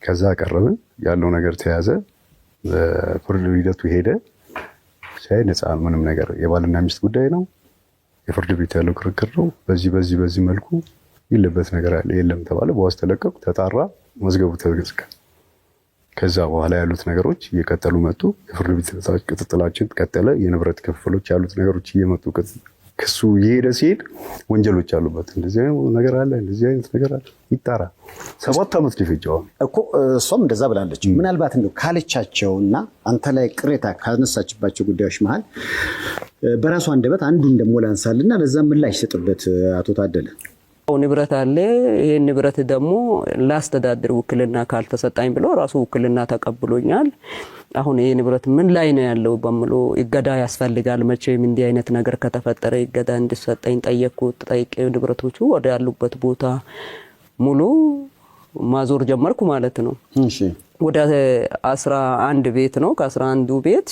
ከዛ ቀረብን። ያለው ነገር ተያዘ። ፍርድ ሂደቱ ሄደ። ሳይ ነፃ ምንም ነገር የባልና ሚስት ጉዳይ ነው። የፍርድ ቤት ያለው ክርክር ነው። በዚህ መልኩ ይለበት ነገር አለ የለም ተባለ። በዋስ ተለቀቁ። ተጣራ። መዝገቡ ተዘጋ። ከዛ በኋላ ያሉት ነገሮች እየቀጠሉ መጡ። የፍርድ ቤት ክትትላችን ቀጠለ። የንብረት ክፍሎች ያሉት ነገሮች እየመጡ ክሱ እየሄደ ሲሄድ ወንጀሎች አሉበት። እንደዚህ አይነት ነገር አለ፣ እንደዚህ አይነት ነገር አለ፣ ይጣራ። 7 ዓመት ሊፈጀው እኮ እሷም እንደዛ ብላለች። ምናልባት እንደው ካለቻቸውና አንተ ላይ ቅሬታ ካነሳችባቸው ጉዳዮች መሀል በራሷ አንደበት አንዱን ደግሞ ላንሳልና ለዛ ምላሽ ሰጥበት አቶ ታደለ። ንብረት አለ። ይሄን ንብረት ደግሞ ላስተዳድር ውክልና ካልተሰጣኝ ብሎ ራሱ ውክልና ተቀብሎኛል። አሁን ይሄ ንብረት ምን ላይ ነው ያለው በሚሉ ይገዳ ያስፈልጋል። መቼም እንዲህ አይነት ነገር ከተፈጠረ ይገዳ እንዲሰጠኝ ጠየቅኩት። ጠይቄ ንብረቶቹ ወደ ያሉበት ቦታ ሙሉ ማዞር ጀመርኩ ማለት ነው። እሺ ወደ 11 ቤት ነው። ከ11ዱ ቤት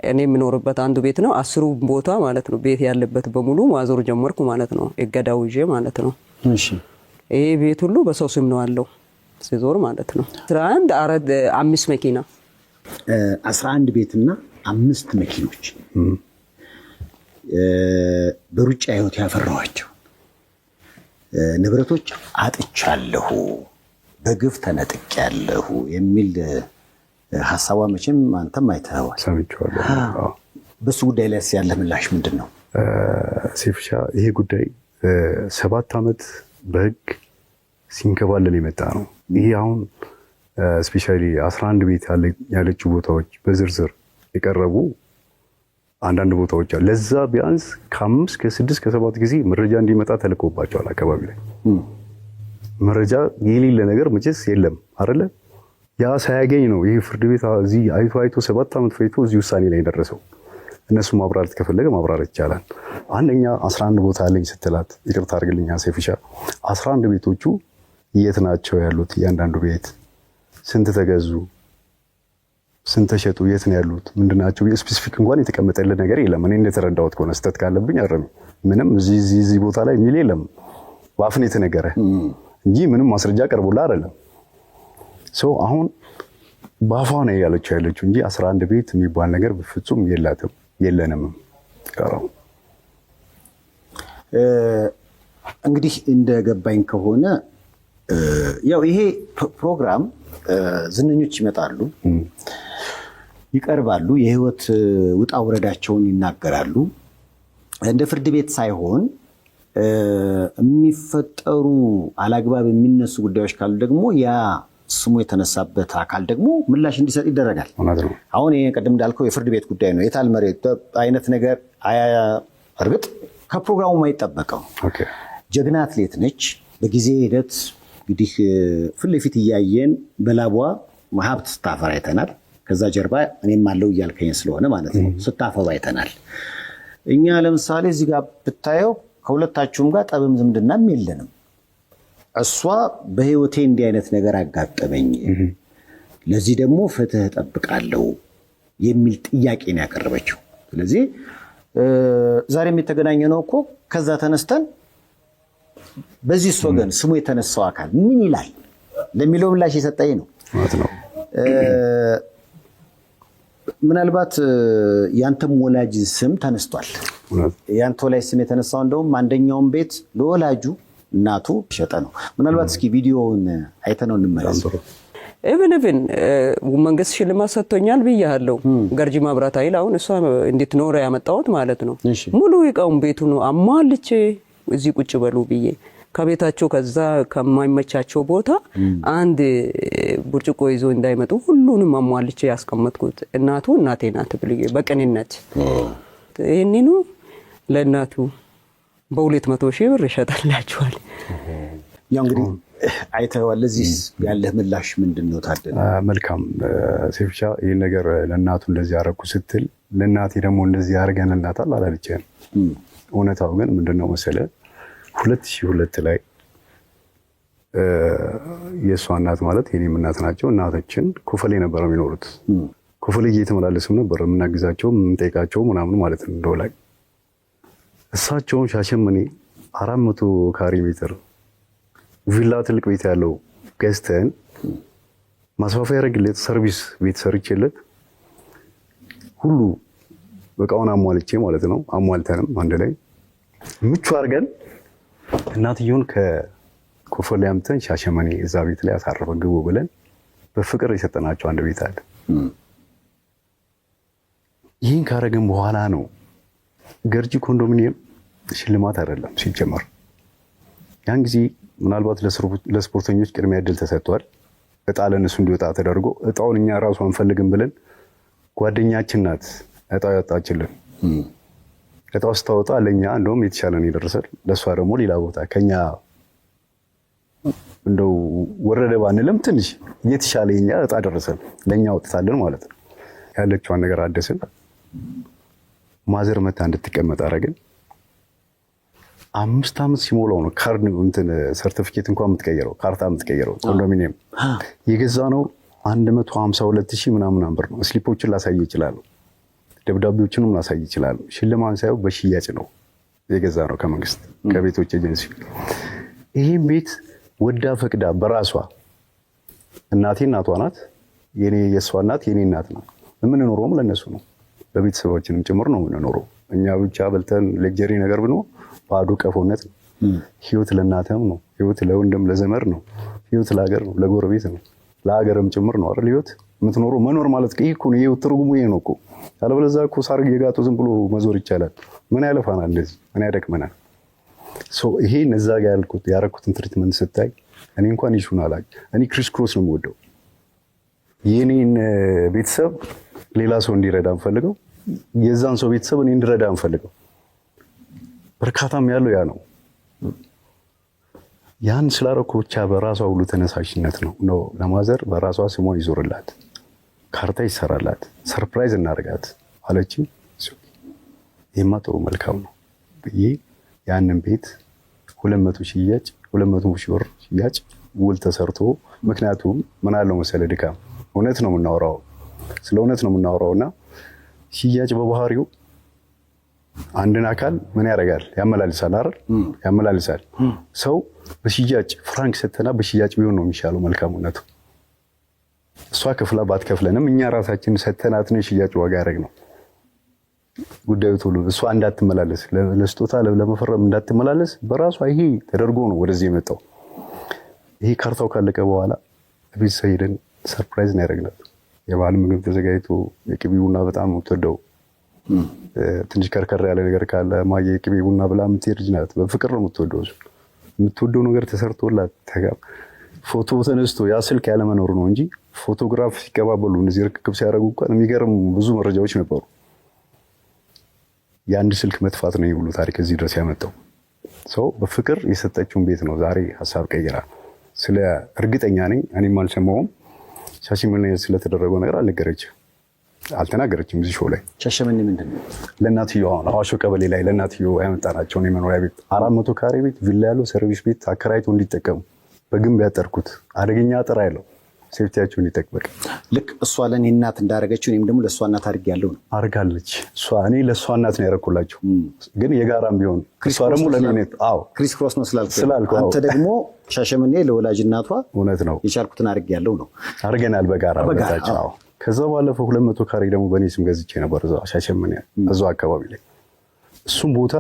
እኔ የምኖርበት አንዱ ቤት ነው። 10ሩ ቦታ ማለት ነው ቤት ያለበት በሙሉ ማዞር ጀመርኩ ማለት ነው። ይገዳው ይዤ ማለት ነው። እሺ ይሄ ቤት ሁሉ በሰው ስም ነው ያለው ሲዞር ማለት ነው። 5 መኪና 11 ቤትና 5 መኪኖች በሩጫ ህይወት ያፈራኋቸው ንብረቶች አጥቻለሁ፣ በግፍ ተነጥቄያለሁ የሚል ሀሳቧ መቼም አንተም አይተኸዋል። ሰምቼዋለሁ። በሱ ጉዳይ ላይ ያለ ምላሽ ምንድን ነው? ሴፍሻ ይሄ ጉዳይ 7 ዓመት በህግ ሲንከባለል የመጣ ነው። ይሄ አሁን ስፔሻሊ 11 ቤት ያለችው ቦታዎች በዝርዝር የቀረቡ አንዳንድ ቦታዎች አሉ። ለዛ ቢያንስ ከ5 ከ6 ከ7 ጊዜ መረጃ እንዲመጣ ተልኮባቸዋል። አካባቢ ላይ መረጃ የሌለ ነገር መቼስ የለም አይደለ? ያ ሳያገኝ ነው ይሄ ፍርድ ቤት እዚህ አይቶ 7 ዓመት ፈይቶ እዚህ ውሳኔ ላይ ደረሰው። እነሱ ማብራራት ከፈለገ ማብራራት ይቻላል። አንደኛ 11 ቦታ አለኝ ስትላት፣ ይቅርታ አድርግልኛ ሴፍሻ፣ 11 ቤቶቹ የት ናቸው ያሉት? እያንዳንዱ ቤት ስንት ተገዙ፣ ስንት ተሸጡ፣ የት ነው ያሉት፣ ምንድናቸው? ስፔሲፊክ እንኳን የተቀመጠልን ነገር የለም። እኔ እንደተረዳሁት ከሆነ ስህተት ካለብኝ አረም። ምንም እዚህ ቦታ ላይ የሚል የለም። በአፍን የተነገረ እንጂ ምንም ማስረጃ ቀርቦላ አይደለም። ሰው አሁን በአፏ ነው ያለችው እንጂ 11 ቤት የሚባል ነገር በፍጹም የላትም፣ የለንም። እንግዲህ እንደገባኝ ከሆነ ያው ይሄ ፕሮግራም ዝነኞች ይመጣሉ፣ ይቀርባሉ፣ የህይወት ውጣ ውረዳቸውን ይናገራሉ። እንደ ፍርድ ቤት ሳይሆን የሚፈጠሩ አላግባብ የሚነሱ ጉዳዮች ካሉ ደግሞ ያ ስሙ የተነሳበት አካል ደግሞ ምላሽ እንዲሰጥ ይደረጋል። አሁን ይሄ ቅድም እንዳልከው የፍርድ ቤት ጉዳይ ነው። የታል መሬት አይነት ነገር እርግጥ ከፕሮግራሙ የማይጠበቀው ጀግና አትሌት ነች። በጊዜ ሂደት እንግዲህ ፊት ለፊት እያየን በላቧ ሀብት ስታፈራ አይተናል። ከዛ ጀርባ እኔም አለው እያልከኝ ስለሆነ ማለት ነው ስታፈባ አይተናል። እኛ ለምሳሌ እዚህ ጋር ብታየው ከሁለታችሁም ጋር ጠብም ዝምድናም የለንም። እሷ በህይወቴ እንዲህ አይነት ነገር አጋጠመኝ፣ ለዚህ ደግሞ ፍትህ እጠብቃለሁ የሚል ጥያቄ ነው ያቀረበችው። ስለዚህ ዛሬም የተገናኘ ነው እኮ ከዛ ተነስተን በዚህ ወገን ስሙ የተነሳው አካል ምን ይላል ለሚለው ምላሽ የሰጠኝ ነው። ምናልባት ያንተም ወላጅ ስም ተነስቷል። ያንተ ወላጅ ስም የተነሳው እንደውም አንደኛውን ቤት ለወላጁ እናቱ ሸጠ ነው። ምናልባት እስኪ ቪዲዮውን አይተነው እንመለስ። ኢቭን መንግስት ሽልማት ሰጥቶኛል ብያለሁ። ገርጂ መብራት ኃይል አሁን እሷ እንድትኖር ያመጣሁት ማለት ነው። ሙሉ እቃውን ቤቱን አሟልቼ እዚህ ቁጭ በሉ ብዬ ከቤታቸው ከዛ ከማይመቻቸው ቦታ አንድ ብርጭቆ ይዞ እንዳይመጡ ሁሉንም አሟልቼ ያስቀመጥኩት እናቱ እናቴ ናት ብዬ በቅንነት ይሄንኑ ለእናቱ በ200,000 ብር ይሸጣላችኋል። ያው እንግዲህ አይተዋል። እዚህ ያለህ ምላሽ ምንድነው ታደለ? መልካም ሴፍሻ ይሄን ነገር ለእናቱ እንደዚህ ያረኩ ስትል ለእናቴ ደግሞ እንደዚህ ያርገንላታል አላለችም። እውነታው ግን ምንድነው መሰለህ 2002 ላይ የእሷ እናት ማለት የኔም እናት ናቸው። እናቶችን ኩፈሌ ነበር የሚኖሩት። ኩፈሌ እየተመላለስም ነበር የምናግዛቸው የምንጠይቃቸው ምናምን ማለት ነው። እንደው ላይ እሳቸውን ሻሸመኔ 400 ካሬ ሜትር ቪላ ትልቅ ቤት ያለው ገዝተን ማስፋፊያ ያደረግለት ሰርቪስ ቤት ሰርቼለት ሁሉ በቃውን አሟልቼ ማለት ነው። አሟልተንም አንድ ላይ ምቹ አድርገን እናትየውን ከኮፈሌ አምጥተን ሻሸመኔ እዛ ቤት ላይ አሳረፈ ግቡ ብለን በፍቅር የሰጠናቸው አንድ ቤት አለ። ይህን ካረግን በኋላ ነው ገርጂ ኮንዶሚኒየም ሽልማት አይደለም ሲጀመር። ያን ጊዜ ምናልባት ለስፖርተኞች ቅድሚያ እድል ተሰጥቷል። እጣ ለነሱ እንዲወጣ ተደርጎ እጣውን እኛ ራሱ አንፈልግም ብለን ጓደኛችን ናት እጣው ያወጣችልን። እጣው ስታወጣ ለኛ እንደውም የተሻለን ይደርሳል፣ ለሷ ደግሞ ሌላ ቦታ ከኛ እንደው ወረደ ባንልም ትንሽ የተሻለ የኛ እጣ ደረሰን፣ ለኛ ወጥታለን ማለት ነው። ያለችዋን ነገር አደስን። ማዘር መታ እንድትቀመጥ አረግን። 5 ዓመት ሲሞላው ነው ካርድ እንትን ሰርቲፊኬት እንኳን የምትቀየረው ካርታ የምትቀየረው። ኮንዶሚኒየም የገዛ ነው 152,000 ምናምን ብር ነው። ስሊፖችን ላሳይ ይችላል፣ ደብዳቤዎችንም ላሳይ ይችላል። ሽልማት ሳይው በሽያጭ ነው የገዛ ነው ከመንግስት ከቤቶች ኤጀንሲ። ይሄን ቤት ወዳ ፈቅዳ በራሷ እናቴ እናቷ ናት፣ የኔ የሷ እናት የኔ እናት ናት። የምንኖረውም ለነሱ ነው፣ ለቤተሰባችንም ጭምር ነው የምንኖረው። እኛ ብቻ በልተን ሌክጀሪ ነገር ብንሆን ባዶ ቀፎነት ነው። ህይወት ለእናተም ነው፣ ህይወት ለወንድም ለዘመር ነው፣ ህይወት ለሀገር ነው፣ ለጎረቤት ነው፣ ለሀገርም ጭምር ነው አይደል? ህይወት የምትኖረው መኖር ማለት ይሄ እኮ ነው። ይሄ ትርጉሙ ይሄ ነው እኮ። ያለበለዚያ እኮ ሳር እየጋጡ ዝም ብሎ መዞር ይቻላል። ምን ያለፋናል? እንደዚህ ምን ያደክመናል? ይሄ እዛ ጋር ያረኩትን ትሪትመንት ስታይ እኔ እንኳን ይሹን አላቅ። እኔ ክሪስ ክሮስ ነው የምወደው። የኔን ቤተሰብ ሌላ ሰው እንዲረዳ እንፈልገው፣ የዛን ሰው ቤተሰብ እኔ እንዲረዳ እንፈልገው። በርካታም ያለው ያ ነው። ያን ስላረኩ ብቻ በራሷ ሁሉ ተነሳሽነት ነው ለማዘር በራሷ ስሟ ይዞርላት፣ ካርታ ይሰራላት፣ ሰርፕራይዝ እናርጋት አለች። ይሄማ ጥሩ መልካም ነው ብዬ ያንን ቤት 200 ሽያጭ 200 ሺህ ብር ሽያጭ ውል ተሰርቶ። ምክንያቱም ምን አለው መሰለ ድካም እውነት ነው የምናወራው፣ ስለ እውነት ነው የምናወራውና ሽያጭ በባህሪው አንድን አካል ምን ያደርጋል? ያመላልሳል አይደል? ያመላልሳል። ሰው በሽያጭ ፍራንክ ሰተና በሽያጭ ቢሆን ነው የሚሻለው መልካምነቱ። እሷ ከፍላ ባትከፍለንም እኛ ራሳችን ሰተናት ነው ሽያጭ ዋጋ ያደረግ ነው ጉዳዩ ቶሎ እሷ እንዳትመላለስ ለስጦታ ለመፈረም እንዳትመላለስ በራሷ ይሄ ተደርጎ ነው ወደዚህ የመጣው። ይሄ ካርታው ካለቀ በኋላ ቤት ሄደን ሰርፕራይዝ ነው ያደረግናት። የባህል ምግብ ተዘጋጅቶ የቅቤ ቡና በጣም የምትወደው ትንሽ ከርከር ያለ ነገር ካለ ማየ የቅቤ ቡና ብላ የምትሄድ ልጅ ናት። በፍቅር ነው የምትወደው ነገር ተሰርቶላት ፎቶ ተነስቶ ያ ስልክ ያለመኖሩ ነው እንጂ ፎቶግራፍ ሲቀባበሉ እንደዚህ ርክክብ ሲያደርጉ እንኳን የሚገርም ብዙ መረጃዎች ነበሩ። የአንድ ስልክ መጥፋት ነው የሁሉ ታሪክ እዚህ ድረስ ያመጣው። ሰው በፍቅር የሰጠችውን ቤት ነው ዛሬ ሀሳብ ቀይራ ስለ እርግጠኛ ነኝ እኔም አልሰማሁም ሻሸመኔ ስለተደረገው ነገር አልተናገረችም። እዚህ ሾው ላይ ሻሸመኔ ምንድን ነው ለእናትየው አሁን አዋሾ ቀበሌ ላይ ለእናትየው ያመጣናቸውን የመኖሪያ ቤት 400 ካሬ ቤት ቪላ ያለው ሰርቪስ ቤት አከራይቶ እንዲጠቀሙ በግንብ ያጠርኩት አደገኛ አጥር ያለው ሴፍቲያቸው እንዲጠቅበቅ ልክ እሷ ለእኔ እናት እንዳደረገችው እኔም ደግሞ ለእሷ እናት አድርጌያለሁ ነው አድርጋለች። እኔ ለእሷ እናት ነው ያደረኩላቸው፣ ግን የጋራም ቢሆን እሷ ደግሞ ለእኔ ክሪስ ክሮስ ነው ስላልኩ አንተ ደግሞ ሻሸመኔ ለወላጅ እናቷ እውነት ነው የቻልኩትን አድርጌያለሁ ነው አድርገናል በጋራ በጋራ። ከዛ ባለፈው 200 ካሬ ደግሞ በእኔ ስም ገዝቼ ነበር እዛ ሻሸመኔ እዛው አካባቢ ላይ እሱም ቦታ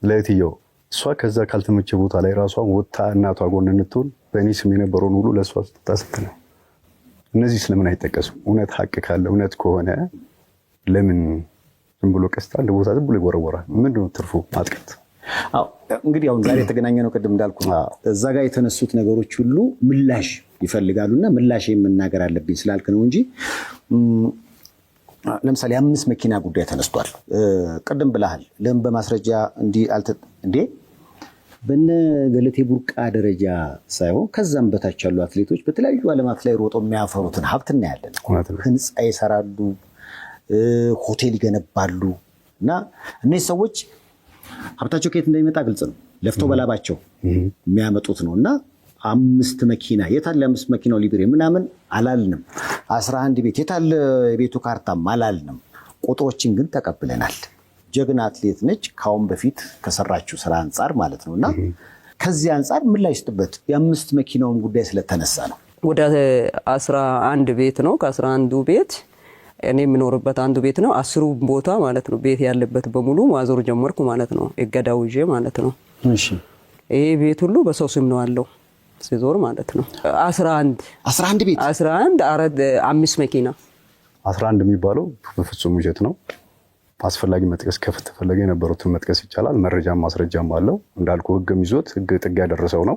ለእህትየው እሷ ከዛ ካልተመቸ ቦታ ላይ ራሷ ወጣ እናቷ ጎን እንድትሆን በእኔ ስም የነበረውን ሁሉ ለእሷ ስታስብ ነው። እነዚህ ስለምን አይጠቀሱም? እውነት ሀቅ ካለ እውነት ከሆነ ለምን ዝም ብሎ ቀስታ አንድ ቦታ ዝም ብሎ ይወረወራል? ምንድነው ትርፉ? ማጥቀት። እንግዲህ አሁን ዛሬ የተገናኘ ነው ቅድም እንዳልኩ እዛ ጋር የተነሱት ነገሮች ሁሉ ምላሽ ይፈልጋሉና ምላሽ መናገር አለብኝ ስላልክ ነው እንጂ ለምሳሌ 5 መኪና ጉዳይ ተነስቷል። ቅድም ብለሃል። ለምን በማስረጃ እንዴ በነ ገለቴ ቡርቃ ደረጃ ሳይሆን ከዛም በታች ያሉ አትሌቶች በተለያዩ ዓለማት ላይ ሮጦ የሚያፈሩትን ሀብት እናያለን። ህንፃ ይሰራሉ፣ ሆቴል ይገነባሉ። እና እነዚህ ሰዎች ሀብታቸው ከየት እንደሚመጣ ግልጽ ነው። ለፍተው በላባቸው የሚያመጡት ነው። እና 5 መኪና የታለ 5 መኪናው ሊብሬ ምናምን አላልንም። 11 ቤት የታለ የቤቱ ካርታም አላልንም። ቁጥሮችን ግን ተቀብለናል። ጀግና አትሌት ነች ካሁን በፊት ከሰራችው ስራ አንጻር ማለት ነው። እና ከዚህ አንጻር ምን ላይ ስጥበት የ5 መኪናውን ጉዳይ ስለተነሳ ነው። ወደ 11 ቤት ነው። ከ11ዱ ቤት እኔ የምኖርበት አንዱ ቤት ነው። 10 ቦታ ማለት ነው ቤት ያለበት በሙሉ ማዞር ጀመርኩ ማለት ነው። እገዳው ይዤ ማለት ነው። እሺ ይሄ ቤት ሁሉ በሰው ስም ነው አለው ሲዞር ማለት ነው። 11 ቤት 5 መኪና 11 የሚባለው በፍጹም ውሸት ነው። አስፈላጊ መጥቀስ ከተፈለገ የነበሩትን መጥቀስ ይቻላል። መረጃም ማስረጃም አለው። እንዳልኩ ህግም ይዞት ህግ ጥግ ያደረሰው ነው።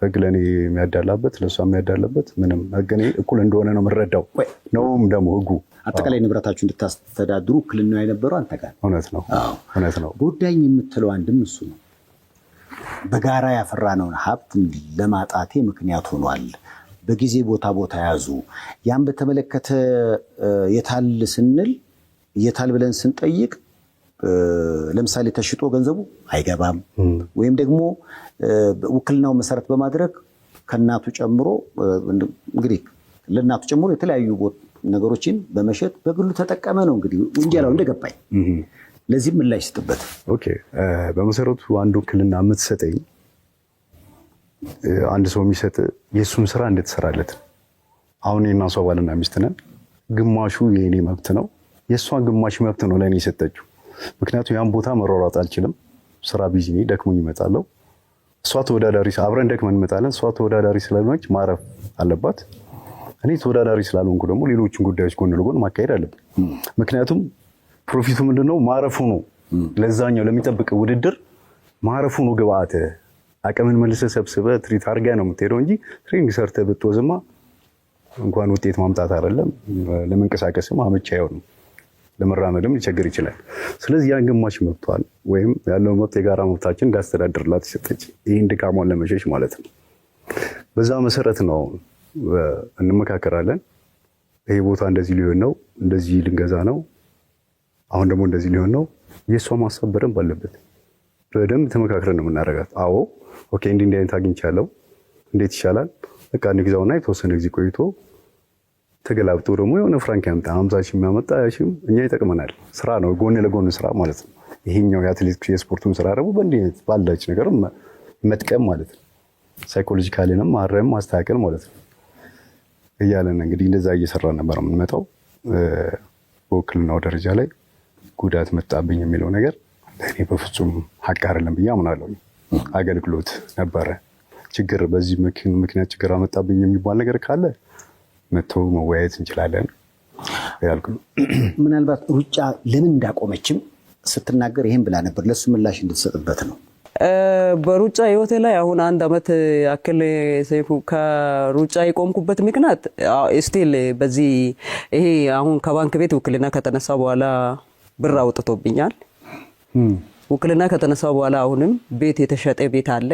ህግ ለእኔ የሚያዳላበት ለእሷ የሚያዳላበት ምንም ህግ እኔ እኩል እንደሆነ ነው የምረዳው። ነውም ደግሞ ህጉ አጠቃላይ ንብረታችሁ እንድታስተዳድሩ እኩልና የነበረው አንተ ጋር እውነት ነው። ጎዳኝ የምትለው አንድም እሱ ነው። በጋራ ያፈራነውን ሀብት ለማጣቴ ምክንያት ሆኗል። በጊዜ ቦታ ያዙ። ያን በተመለከተ የታል ስንል የታል ብለን ስንጠይቅ ለምሳሌ ተሽጦ ገንዘቡ አይገባም ወይም ደግሞ ውክልናው መሰረት በማድረግ ከእናቱ ጨምሮ እንግዲህ ለእናቱ ጨምሮ የተለያዩ ነገሮችን በመሸጥ በግሉ ተጠቀመ ነው እንግዲህ ወንጀላው እንደገባኝ። ለዚህ ምን ላይ ስጥበት። ኦኬ በመሰረቱ አንድ ውክልና የምትሰጠኝ አንድ ሰው የሚሰጥ የእሱን ስራ እንድትሰራለት። አሁን የእና እሷ ባልና ሚስት ነን። ግማሹ የእኔ መብት ነው፣ የእሷን ግማሽ መብት ነው ለእኔ የሰጠችው። ምክንያቱም ያን ቦታ መሯሯጥ አልችልም። ስራ ቢዚ ነኝ፣ ደክሞኝ እመጣለሁ። እሷ ተወዳዳሪ አብረን ደክመን እንመጣለን። እሷ ተወዳዳሪ ስለሆነች ማረፍ አለባት። እኔ ተወዳዳሪ ስላልሆንኩ ደግሞ ሌሎችን ጉዳዮች ጎን ለጎን ማካሄድ አለብን። ምክንያቱም ፕሮፊቱ ምንድነው? ማረፉ ነው። ለዛኛው ለሚጠብቅ ውድድር ማረፉ ነው ግብአት። አቅምን መልሰህ ሰብስበህ ትሪት አድርገህ ነው የምትሄደው እንጂ ትሬኒንግ ሰርተህ ብትወዝማ እንኳን ውጤት ማምጣት አይደለም ለመንቀሳቀስም አመቺ አይሆንም። ለመራመድም ሊቸግር ይችላል። ስለዚህ ያን ግማሽ መብቷል ወይም ያለው መብት የጋራ መብታችን እንዳስተዳድርላት ሰጠች። ይህን ድካሟን ለመሸሽ ማለት ነው። በዛ መሰረት ነው እንመካከራለን። ይሄ ቦታ እንደዚህ ሊሆን ነው፣ እንደዚህ ልንገዛ ነው፣ አሁን ደግሞ እንደዚህ ሊሆን ነው። የእሷ ማሳብ በደንብ አለበት። በደንብ ተመካክረን ነው የምናደርጋት። አዎ ኦኬ፣ እንዲህ አይነት አግኝቻለሁ፣ እንዴት ይሻላል? በቃ እንግዛውና የተወሰነ ጊዜ ቆይቶ ተገላብጦ ደግሞ የሆነ ፍራንክ ያምጣ 50 ሺህ የሚያመጣ ያሽም እኛ ይጠቅመናል። ስራ ነው፣ ጎን ለጎን ስራ ማለት ነው። ይሄኛው የአትሌቲክስ የስፖርቱን ስራ ደግሞ በእንዲህ ባላች ነገር መጥቀም ማለት ነው። ሳይኮሎጂካሊንም ማረም ማስተካከል ማለት ነው እያለን እንግዲህ እንደዛ እየሰራን ነበር የምንመጣው። በውክልናው ደረጃ ላይ ጉዳት መጣብኝ የሚለው ነገር ለእኔ በፍጹም ሀቅ አይደለም ብዬ አምናለሁ። አገልግሎት ነበረ። ችግር በዚህ ምክንያት ችግር አመጣብኝ የሚባል ነገር ካለ መተው መወያየት እንችላለን ያልኩ። ምናልባት ሩጫ ለምን እንዳቆመችም ስትናገር ይሄን ብላ ነበር። ለሱ ምላሽ እንድትሰጥበት ነው። በሩጫ ህይወቴ ላይ አሁን 1 አመት ያክል ሰይፉ ከሩጫ የቆምኩበት ምክንያት ስቲል በዚህ ይሄ አሁን ከባንክ ቤት ውክልና ከተነሳ በኋላ ብር አውጥቶብኛል። ውክልና ከተነሳ በኋላ አሁንም ቤት የተሸጠ ቤት አለ።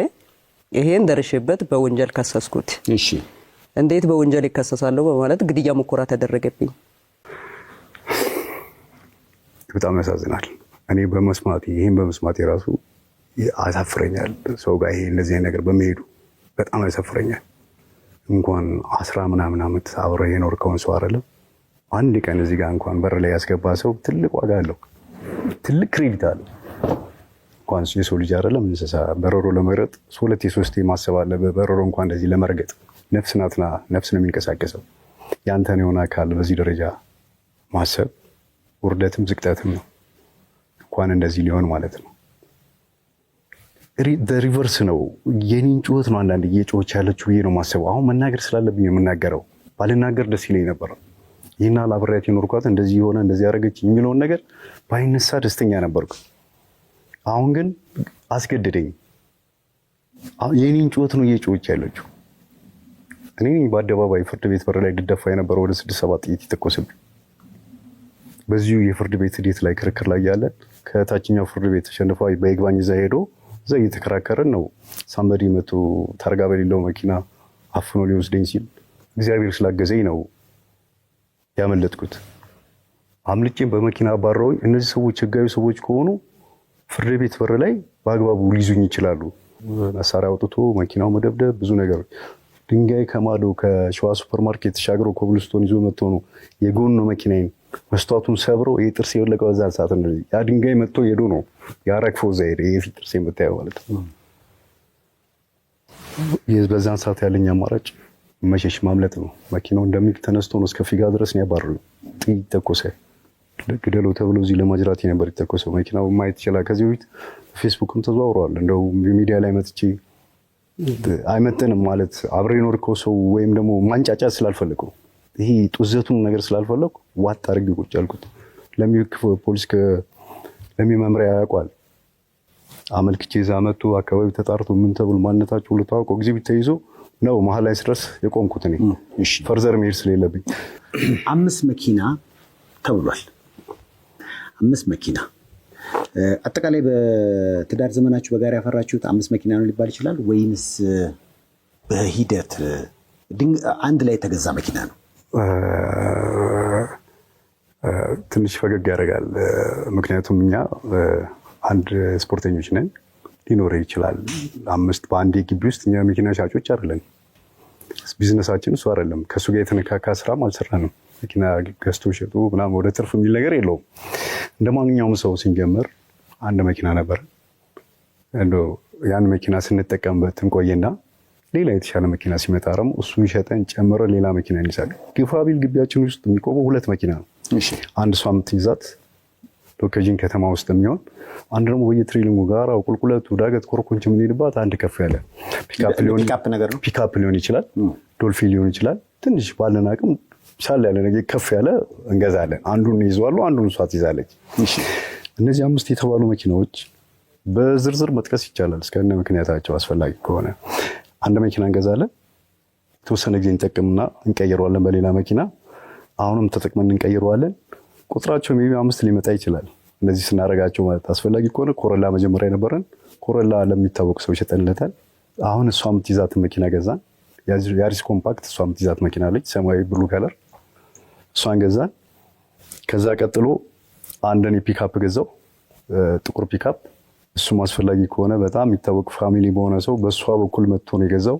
ይሄን ደርሼበት በወንጀል ከሰስኩት። እሺ እንዴት በወንጀል ይከሰሳለሁ በማለት ግድያ ሙከራ ተደረገብኝ። በጣም ያሳዝናል። እኔ ይሄን በመስማቴ ራሱ አሳፍረኛል። ሰው ጋር ይሄ እንደዚህ ነገር በመሄዱ በጣም ያሳፍረኛል። እንኳን 10 ምናምን ዓመት አብረህ የኖርከውን ሰው አይደለም አንድ ቀን እዚህ ጋር እንኳን በር ላይ ያስገባ ሰው ትልቅ ዋጋ አለው፣ ትልቅ ክሬዲት አለው። እንኳን የሰው ልጅ አይደለም እንስሳ በረሮ ለመረጥ 2-3 ማሰብ አለበት። በረሮ እንኳን እንደዚህ ለመርገጥ ነፍስ ናትና ነፍስ ነው የሚንቀሳቀሰው። ያንተን የሆነ አካል በዚህ ደረጃ ማሰብ ውርደትም ዝቅጠትም ነው። እንኳን እንደዚህ ሊሆን ማለት ነው። ሪቨርስ ነው። የኔን ጩኸት ነው አንዳንድ እየጮኸች ያለችው ብዬ ነው ማሰበው። አሁን መናገር ስላለብኝ የምናገረው፣ ባልናገር ደስ ይለኝ ነበር። ይህና አብሬያት የኖርኳት እንደዚህ የሆነ እንደዚህ ያደረገች የሚለውን ነገር ባይነሳ ደስተኛ ነበርኩ። አሁን ግን አስገደደኝ። የኔን ጩኸት ነው እየጮኸች ያለችው። እኔ በአደባባይ ፍርድ ቤት በር ላይ ድደፋ የነበረው ወደ 6-7 ጥይት የተኮሰብኝ። በዚሁ የፍርድ ቤት ሂደት ላይ ክርክር ላይ ያለን ከታችኛው ፍርድ ቤት ተሸንፏ በይግባኝ እዛ ሄዶ እዛ እየተከራከረን ነው። ሳምበዲ መቶ ታርጋ በሌለው መኪና አፍኖ ሊወስደኝ ሲል እግዚአብሔር ስላገዘኝ ነው ያመለጥኩት። አምልጬን በመኪና አባረውኝ። እነዚህ ሰዎች ህጋዊ ሰዎች ከሆኑ ፍርድ ቤት በር ላይ በአግባቡ ሊይዙኝ ይችላሉ። መሳሪያ አውጥቶ መኪናው መደብደብ፣ ብዙ ነገር ድንጋይ ከማዶ ከሸዋ ሱፐርማርኬት ተሻግሮ ኮብልስቶን ይዞ መጥቶ ነው የጎን መኪናዬን መስታወቱን ሰብሮ ይሄ ጥርስ የወለቀው በዛን ሰዓት ነው። ያ ድንጋይ መጥቶ ሄዶ ነው ያረግፈው እዛ ሄደ። የፊት ጥርስ የምታየው ማለት ነው። በዛን ሰዓት ያለኝ አማራጭ መሸሽ ማምለጥ ነው። መኪናው እንደሚል ተነስቶ ነው እስከ ፊጋ ድረስ ነው ያባረሩኝ። ጥይት ተኮሰ። ግደለው ተብሎ እዚህ ለማጅራቴ ነበር የተኮሰው። መኪናው ማየት ይችላል። ከዚህ በፊት ፌስቡክም ተዘዋውሯል። እንደው ሚዲያ ላይ መጥቼ አይመጥንም ማለት አብሬ ኖርከው ሰው ወይም ደግሞ ማንጫጫ ስላልፈለገው ይሄ ጡዘቱን ነገር ስላልፈለኩ ዋጥ አድርጌ ቁጭ አልኩት። ፖሊስ ለሚመምሪያ ያውቋል። አመልክቼ እዛ መጥቶ አካባቢ ተጣርቶ ምን ተብሎ ማንነታቸው ሁሉ ታውቆ ኤግዚቢት ተይዞ ነው መሀል ላይ ስድረስ የቆምኩት እኔ ፈርዘር መሄድ ስለሌለብኝ። 5 መኪና ተብሏል። 5 መኪና አጠቃላይ በትዳር ዘመናችሁ በጋራ ያፈራችሁት 5 መኪና ነው ሊባል ይችላል ወይንስ በሂደት አንድ ላይ የተገዛ መኪና ነው? ትንሽ ፈገግ ያደርጋል። ምክንያቱም እኛ አንድ ስፖርተኞች ነን። ሊኖር ይችላል 5 በአንድ ግቢ ውስጥ እኛ መኪና ሻጮች አይደለን። ቢዝነሳችን እሱ አይደለም። ከእሱ ጋር የተነካካ ስራም አልሰራንም። መኪና ገዝቶ ሸጡ ምናምን ወደ ትርፍ የሚል ነገር የለውም። እንደ ማንኛውም ሰው ሲንጀምር አንድ መኪና ነበር። ያን መኪና ስንጠቀምበት እንቆየና ሌላ የተሻለ መኪና ሲመጣ ደግሞ እሱን ሸጠን ጨምረ ሌላ መኪና እንይዛለን። ግፋ ቢል ግቢያችን ውስጥ የሚቆመው 2 መኪና ነው። አንድ እሷ የምትይዛት ሎኬሽን ከተማ ውስጥ የሚሆን፣ አንድ ደግሞ በየትሪሊንጉ ጋር ቁልቁለቱ ዳገት ኮርኮንች የምንሄድባት አንድ ከፍ ያለ ፒካፕ ሊሆን ይችላል፣ ዶልፊን ሊሆን ይችላል። ትንሽ ባለን አቅም ሻል ያለ ነገር ከፍ ያለ እንገዛለን። አንዱን ይዘዋለሁ፣ አንዱን እሷ ትይዛለች። እነዚህ 5 የተባሉ መኪናዎች በዝርዝር መጥቀስ ይቻላል እስከነ ምክንያታቸው አስፈላጊ ከሆነ። አንድ መኪና እንገዛለን፣ የተወሰነ ጊዜ እንጠቅምና እንቀይረዋለን በሌላ መኪና፣ አሁንም ተጠቅመን እንቀይረዋለን። ቁጥራቸው ሜቢ 5 ሊመጣ ይችላል። እነዚህ ስናደርጋቸው ማለት አስፈላጊ ከሆነ ኮረላ መጀመሪያ ነበረን። ኮረላ ለሚታወቅ ሰው ሸጠንለታል። አሁን እሷ የምትይዛትን መኪና ገዛን። ያሪስ ኮምፓክት እሷ የምትይዛት መኪና አለች፣ ሰማያዊ ብሉ ከለር፣ እሷን ገዛን። ከዛ ቀጥሎ አንድን ፒካፕ ገዛው፣ ጥቁር ፒካፕ። እሱም አስፈላጊ ከሆነ በጣም የሚታወቅ ፋሚሊ በሆነ ሰው በእሷ በኩል መጥቶ ነው የገዛው።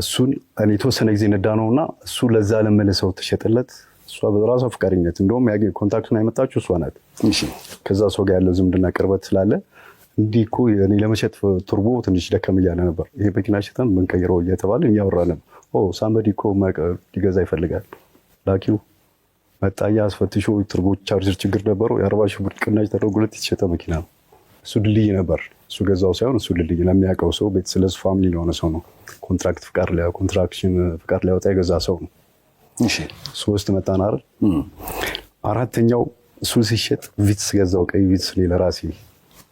እሱን የተወሰነ ጊዜ ነዳ ነውና እሱ ለዛ ለመለሰው ተሸጠለት። እሷ በራሷ ፈቃደኝነት እንደውም ኮንታክቱን ያመጣችው እሷ ናት። ከዛ ሰው ጋር ያለው ዝምድና ቅርበት ስላለ እንዲህ እኮ እኔ ለመሸጥ ቱርቦ ትንሽ ደከም እያለ ነበር፣ ይሄ መኪና ሸጠን ብንቀይረው እየተባለ እያወራለን። ሳምበዲ እኮ ሊገዛ ይፈልጋል። ላኪው መጣያ አስፈትሾ ቱርቦ ቻርጀር ችግር ነበረው። የ40 ሺህ ብር ቅናሽ ተደርጎለት የተሸጠ መኪና ነው። እሱ ድልድይ ነበር። እሱ ገዛው ሳይሆን እሱ ድልድይ ለሚያውቀው ሰው ቤት ስለሱ ፋሚሊ ለሆነ ሰው ነው። ኮንትራክሽን ፍቃድ ሊያወጣ የገዛ ሰው ነው። እሺ 3 መጣን አይደል? 4ኛው እሱ ሲሸጥ ቪትስ ገዛው፣ ቀይ ቪትስ እኔ ለራሴ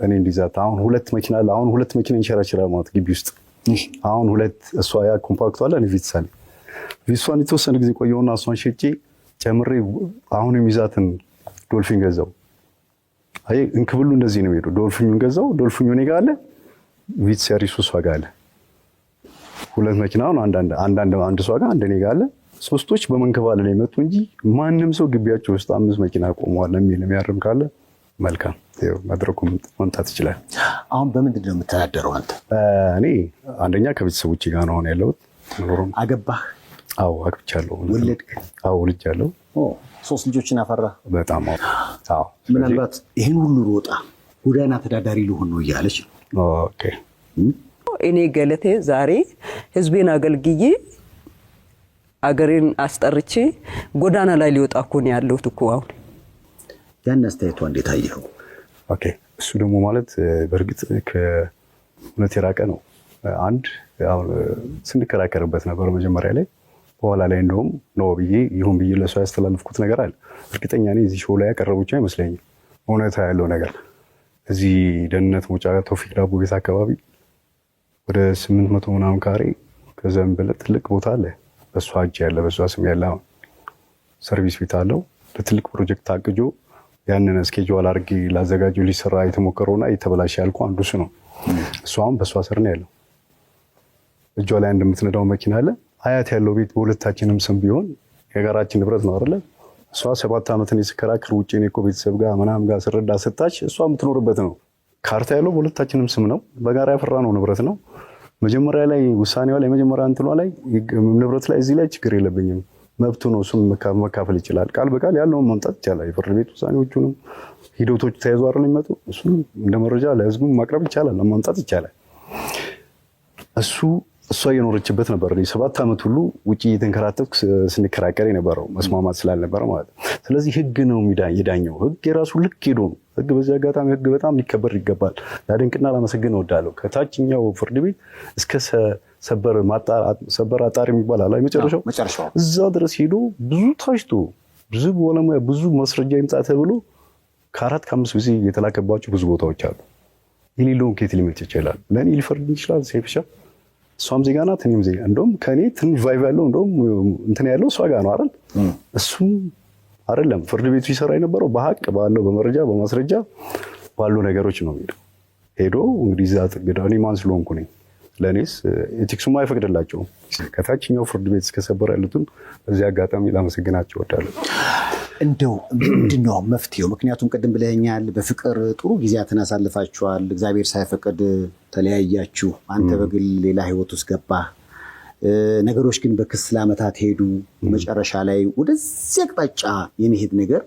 እኔ እንዲዛት አሁን 2 መኪና አለ። አሁን 2 መኪና እንሸራሸራል ማለት ግቢ ውስጥ አሁን 2 እሷ ያ ኮምፓክቱ አለ፣ እኔ ቪትስ አለ። ቪትሷን የተወሰነ ጊዜ ቆየውና እሷን ሸጬ ጨምሬ አሁን የሚዛትን ዶልፊን ገዛው። አይ እንክብሉ እንደዚህ ነው ሄዶ ዶልፊኑን ገዛው። ዶልፊኑ እኔ ጋር አለ፣ ቪትስ ያሪሱ እሷ ጋር አለ። 2 መኪና ነው አንድ እሷ ጋር አንድ እኔ ጋር አለ። 3ቶች በመንከባለል ላይ መጡ እንጂ ማንም ሰው ግቢያቸው ውስጥ 5 መኪና ቆመዋል የሚል የሚያርም ካለ መልካም መድረኩ መምጣት ይችላል። አሁን በምንድን ነው የምተዳደረው አንተ? እኔ አንደኛ ከቤተሰቦቼ ጋር ነው ያለሁት። አገባህ? አዎ አግብቻለሁ። ወለድክ? አዎ ወልጃለሁ። 3 ልጆችን አፈራ? በጣም አዎ። ምናልባት ይህን ሁሉ ሮጣ ጎዳና ተዳዳሪ ልሆን ነው እያለች ነው። ኦኬ እኔ ገለቴ ዛሬ ህዝቤን አገልግዬ አገሬን አስጠርቼ ጎዳና ላይ ሊወጣ እኮ ነው ያለሁት እኮ አሁን። ያን አስተያየቷ እንዴት አየኸው? ኦኬ እሱ ደግሞ ማለት በእርግጥ ከእውነት የራቀ ነው። አንድ ስንከራከርበት ነበር መጀመሪያ ላይ፣ በኋላ ላይ እንደውም ነው ብዬ ይሁን ብዬ ለሷ ያስተላልፍኩት ነገር አለ። እርግጠኛ ነኝ እዚህ ሾው ላይ ያቀረቡት አይመስለኝም። እውነታ ያለው ነገር እዚህ ደህንነት መውጫ ቶፊቅ ዳቦ ቤት አካባቢ ወደ 800 ምናምን ካሬ ከዛም በላይ ትልቅ ቦታ አለ። በሷ እጅ ያለ በሷ ስም ያለ ሰርቪስ ቤት አለው። ለትልቅ ፕሮጀክት ታቅጆ ያንን ስኬጁል አድርጌ ላዘጋጀው ሊሰራ የተሞከረውና የተበላሸ ያልኩ አንዱ እሱ ነው። እሱ አሁን በሷ ስር ነው ያለው። እጇ ላይ እንደምትነዳው መኪና አለ። አያት ያለው ቤት በሁለታችንም ስም ቢሆን የጋራችን ንብረት ነው አይደለ? እሷ 7 ዓመት እኔ ስከራከር ውጪ እኔ እኮ ቤተሰብ ጋር ምናምን ጋር ስረዳ ስታች እሷ የምትኖርበት ነው። ካርታ ያለው በሁለታችንም ስም ነው። በጋራ ያፈራ ነው ንብረት ነው። መጀመሪያ ላይ ውሳኔዋ ላይ መጀመሪያ እንትኗ ላይ ንብረት ላይ እዚህ ላይ ችግር የለብኝም መብቱ ነው። እሱም መካፈል ይችላል። ቃል በቃል ያለውን ማምጣት ይቻላል። የፍርድ ቤት ውሳኔዎቹንም ሂደቶች ተያይዞ አይደል የሚመጡ እሱም እንደ መረጃ ለህዝቡ ማቅረብ ይቻላል፣ ማምጣት ይቻላል። እሷ እየኖረችበት ነበር። 7 ዓመት ሁሉ ውጪ እየተንከራተትኩ ስንከራከር የነበረው መስማማት ስላልነበረ ማለት ነው። ስለዚህ ህግ ነው የዳኘው። ህግ የራሱ ልክ ሄዶ ነው። ህግ በዚህ አጋጣሚ ህግ በጣም ሊከበር ይገባል። ላደንቅና ላመሰግን እወዳለሁ። ከታችኛው ፍርድ ቤት እስከ ሰበር አጣሪ የሚባል አለ መጨረሻው እዛ ድረስ ሄዶ ብዙ ታሽቶ ብዙ ባለሙያ ብዙ ማስረጃ ይምጣ ተብሎ ከ4 ከ5 ጊዜ የተላከባቸው ብዙ ቦታዎች አሉ። የሌለውን ከየት ሊመጭ ይችላል? ለእኔ ሊፈርድ ይችላል ሴፍሻ። እሷም ዜጋ ናት፣ እኔም ዜጋ። እንደውም ከእኔ ትንሽ ቫይቭ ያለው እንደውም እንትን ያለው እሷ ጋር ነው አይደል? እሱም አይደለም ፍርድ ቤቱ ይሰራ የነበረው በሀቅ ባለው በመረጃ በማስረጃ ባሉ ነገሮች ነው ሄዶ እንግዲህ እዛ ጥግዳ እኔ ማን ስለሆንኩ ነኝ? ለእኔስ ኤቲክሱም አይፈቅድላቸውም። ከታችኛው ፍርድ ቤት እስከሰበር ያሉትን በዚህ አጋጣሚ ላመሰግናቸው እወዳለሁ። እንደው ምንድነው መፍትሄው? ምክንያቱም ቅድም ብለኸኛል፣ በፍቅር ጥሩ ጊዜያትን አሳልፋችኋል። እግዚአብሔር ሳይፈቅድ ተለያያችሁ። አንተ በግል ሌላ ህይወት ውስጥ ገባህ። ነገሮች ግን በክስ ለዓመታት ሄዱ። መጨረሻ ላይ ወደዚህ አቅጣጫ የመሄድ ነገር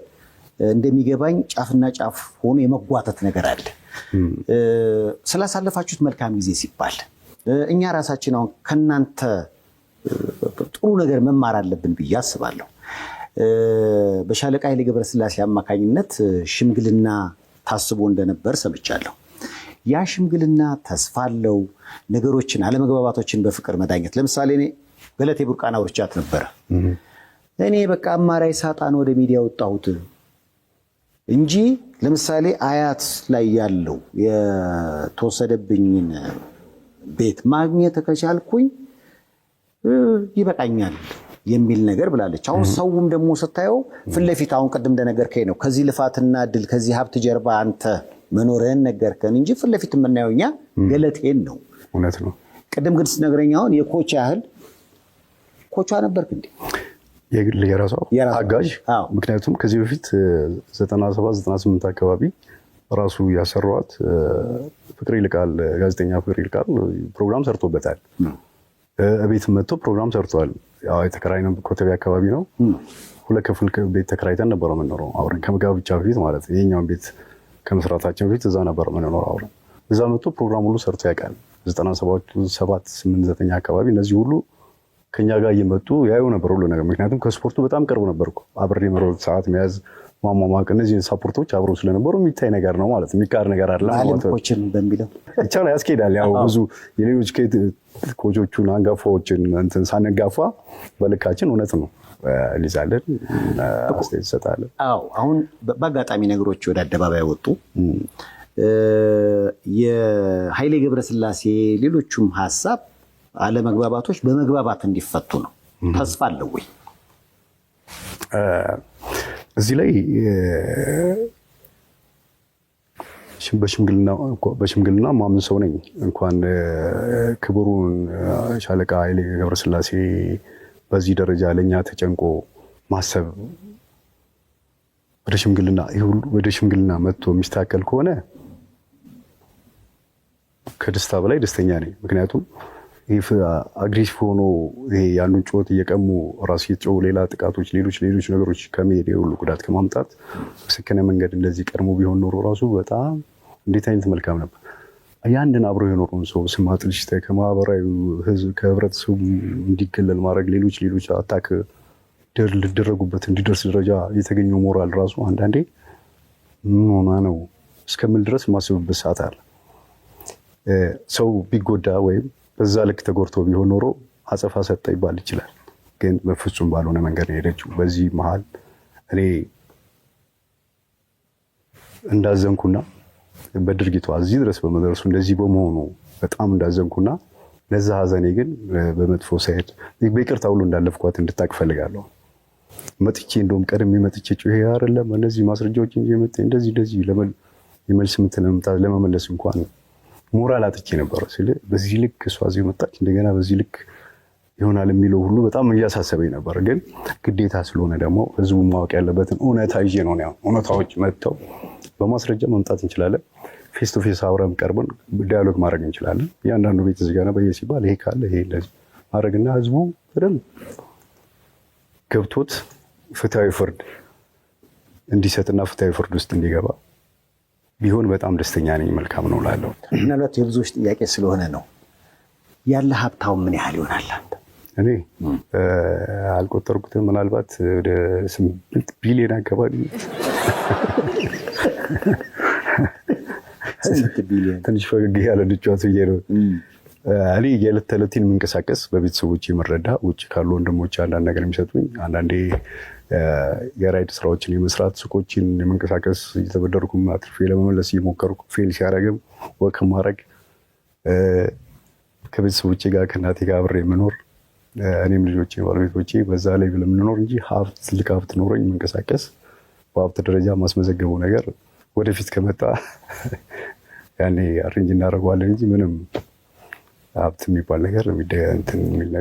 እንደሚገባኝ ጫፍና ጫፍ ሆኖ የመጓተት ነገር አለ። ስላሳለፋችሁት መልካም ጊዜ ሲባል እኛ ራሳችን አሁን ከእናንተ ጥሩ ነገር መማር አለብን ብዬ አስባለሁ። በሻለቃ ኃይሌ ገብረስላሴ አማካኝነት ሽምግልና ታስቦ እንደነበር ሰምቻለሁ። ያ ሽምግልና ተስፋ አለው። ነገሮችን አለመግባባቶችን በፍቅር መዳኘት። ለምሳሌ እኔ ገለቴ ቡርቃን አውርቻት ነበረ። እኔ በቃ አማራጭ ሳጣን ወደ ሚዲያ ወጣሁት እንጂ ለምሳሌ አያት ላይ ያለው የተወሰደብኝን ቤት ማግኘት ከቻልኩኝ ይበቃኛል የሚል ነገር ብላለች። አሁን ሰውም ደግሞ ስታየው ፊት ለፊት አሁን ቅድም እንደነገርከኝ ነው ከዚህ ልፋትና ድል ከዚህ ሀብት ጀርባ አንተ መኖርህን ነገርከን እንጂ ፊት ለፊት የምናየው እኛ ገለቴን ነው። እውነት ነው። ቅድም ግን ስትነግረኝ አሁን የኮች ያህል ኮቿ ነበርክ እንዴ? የራሷ አጋዥ። ምክንያቱም ከዚህ በፊት 97-98 አካባቢ ራሱ ያሰሯት ፍቅር ይልቃል፣ ጋዜጠኛ ፍቅር ይልቃል ፕሮግራም ሰርቶበታል። ቤት መጥቶ ፕሮግራም ሰርቷል። ያው የተከራይነው ኮተቤ አካባቢ ነው። 2 ክፍል ቤት ተከራይተን ነበር የምንኖረው አብረን ከመጋቢቻ በፊት ማለት ነው። የኛውን ቤት ከመስራታችን በፊት እዛ ነበር የምንኖረው አብረን። እዛ መጥቶ ፕሮግራም ሁሉ ሰርቶ ያውቃል። 97-8-9 አካባቢ እነዚህ ሁሉ ከኛ ጋር እየመጡ ያዩ ነበር ሁሉ ነገር። ምክንያቱም ከስፖርቱ በጣም ቅርብ ነበርኩ። አብሬ መሮጥ፣ ሰዓት መያዝ፣ ማሟሟቅ እነዚህ ሳፖርቶች አብረው ስለነበሩ የሚታይ ነገር ነው ማለት የሚካድ ነገር አይደለም ማለት ነው። ኮችን በሚለው ብቻ ላይ ያስኬዳል። ያው ብዙ የሌሎች ኮቾቹን አንጋፋዎችን እንትን ሳንጋፋ በልካችን እውነት ነው ሊዛለን አስተያየት እንሰጣለን። አዎ አሁን በአጋጣሚ ነገሮች ወደ አደባባይ ወጡ። የኃይሌ ገብረስላሴ ሌሎቹም ሀሳብ አለመግባባቶች በመግባባት እንዲፈቱ ነው። ተስፋ አለው ወይ? እዚህ ላይ በሽምግልና ማምን ሰው ነኝ። እንኳን ክቡሩን ሻለቃ ኃይሌ ገብረስላሴ በዚህ ደረጃ ለኛ ተጨንቆ ማሰብ ወደ ሽምግልና መጥቶ የሚስተካከል ከሆነ ከደስታ በላይ ደስተኛ ነኝ። ምክንያቱም አግሬሲቭ ሆኖ ያንን ጩኸት እየቀሙ ራስ እየተጨው ሌላ ጥቃቶች፣ ሌሎች ነገሮች ከመሄድ የሁሉ ጉዳት ከማምጣት በሰከነ መንገድ እንደዚህ ቀድሞ ቢሆን ኖሮ ራሱ በጣም እንዴት አይነት መልካም ነበር። ያንን አብሮ የኖረውን ሰው ስም አጥልሽተ ከማህበራዊ ህዝብ ከህብረተሰቡ እንዲገለል ማድረግ ሌሎች አታክ ሊደረጉበት እንዲደርስ ደረጃ የተገኘው ሞራል ራሱ አንዳንዴ ምን ሆና ነው እስከምል ድረስ የማስብበት ሰዓት አለ። ሰው ቢጎዳ ወይም በዛ ልክ ተጎድቶ ቢሆን ኖሮ አጸፋ ሰጠ ይባል ይችላል። ግን በፍጹም ባልሆነ መንገድ ነው የሄደችው። በዚህ መሀል እኔ እንዳዘንኩና በድርጊቷ እዚህ ድረስ በመድረሱ እንደዚህ በመሆኑ በጣም እንዳዘንኩና ለዛ ሀዘኔ ግን በመጥፎ ሳይድ በይቅርታ ሁሉ እንዳለፍኳት እንድታቅ ፈልጋለሁ። መጥቼ እንደውም ቀድሜ መጥቼ ይሄ አይደለም እነዚህ ማስረጃዎች እንጂ እንደዚህ የመልስ ምት ለመመለስ እንኳን ሞራል አጥቼ ነበር። በዚህ ልክ እሷ እዚህ መጣች እንደገና በዚህ ልክ ይሆናል የሚለው ሁሉ በጣም እያሳሰበኝ ነበር። ግን ግዴታ ስለሆነ ደግሞ ህዝቡ ማወቅ ያለበትን እውነታ ይዤ ነው። እውነታዎች መጥተው በማስረጃ መምጣት እንችላለን። ፌስ ቱ ፌስ አብረን ቀርበን ዲያሎግ ማድረግ እንችላለን። እያንዳንዱ ቤት እዚህ ጋር በየ ሲባል ይሄ ካለ ይሄ እንደዚህ ማድረግና ህዝቡ በደንብ ገብቶት ፍትሃዊ ፍርድ እንዲሰጥና ፍትሃዊ ፍርድ ውስጥ እንዲገባ ቢሆን በጣም ደስተኛ ነኝ። መልካም ነው እላለሁ። ምናልባት የብዙዎች ጥያቄ ስለሆነ ነው። ያለ ሀብታው ምን ያህል ይሆናል? እኔ አልቆጠርኩትም። ምናልባት ወደ 8 ቢሊዮን አካባቢ ትንሽ ፈገግ ያለ ልጫት ብዬ ነው። እኔ የዕለት ተዕለቴን የምንቀሳቀስ በቤተሰቦች የምረዳ ውጭ ካሉ ወንድሞች አንዳንድ ነገር የሚሰጡኝ አንዳንዴ የራይድ ስራዎችን የመስራት ሱቆችን የመንቀሳቀስ እየተበደርኩም አትርፌ ለመመለስ እየሞከርኩ ፌል ሲያደርግም ወክ ማድረግ ከቤተሰቦቼ ጋር ከእናቴ ጋር አብሬ የምኖር እኔም ልጆቼ ባለቤቶቼ በዛ ላይ ለምንኖር እንጂ ትልቅ ሀብት ኖሮኝ መንቀሳቀስ በሀብት ደረጃ ማስመዘገበው ነገር ወደፊት ከመጣ ያኔ አሬንጅ እናደርገዋለን እንጂ ምንም ሀብት የሚባል ነገር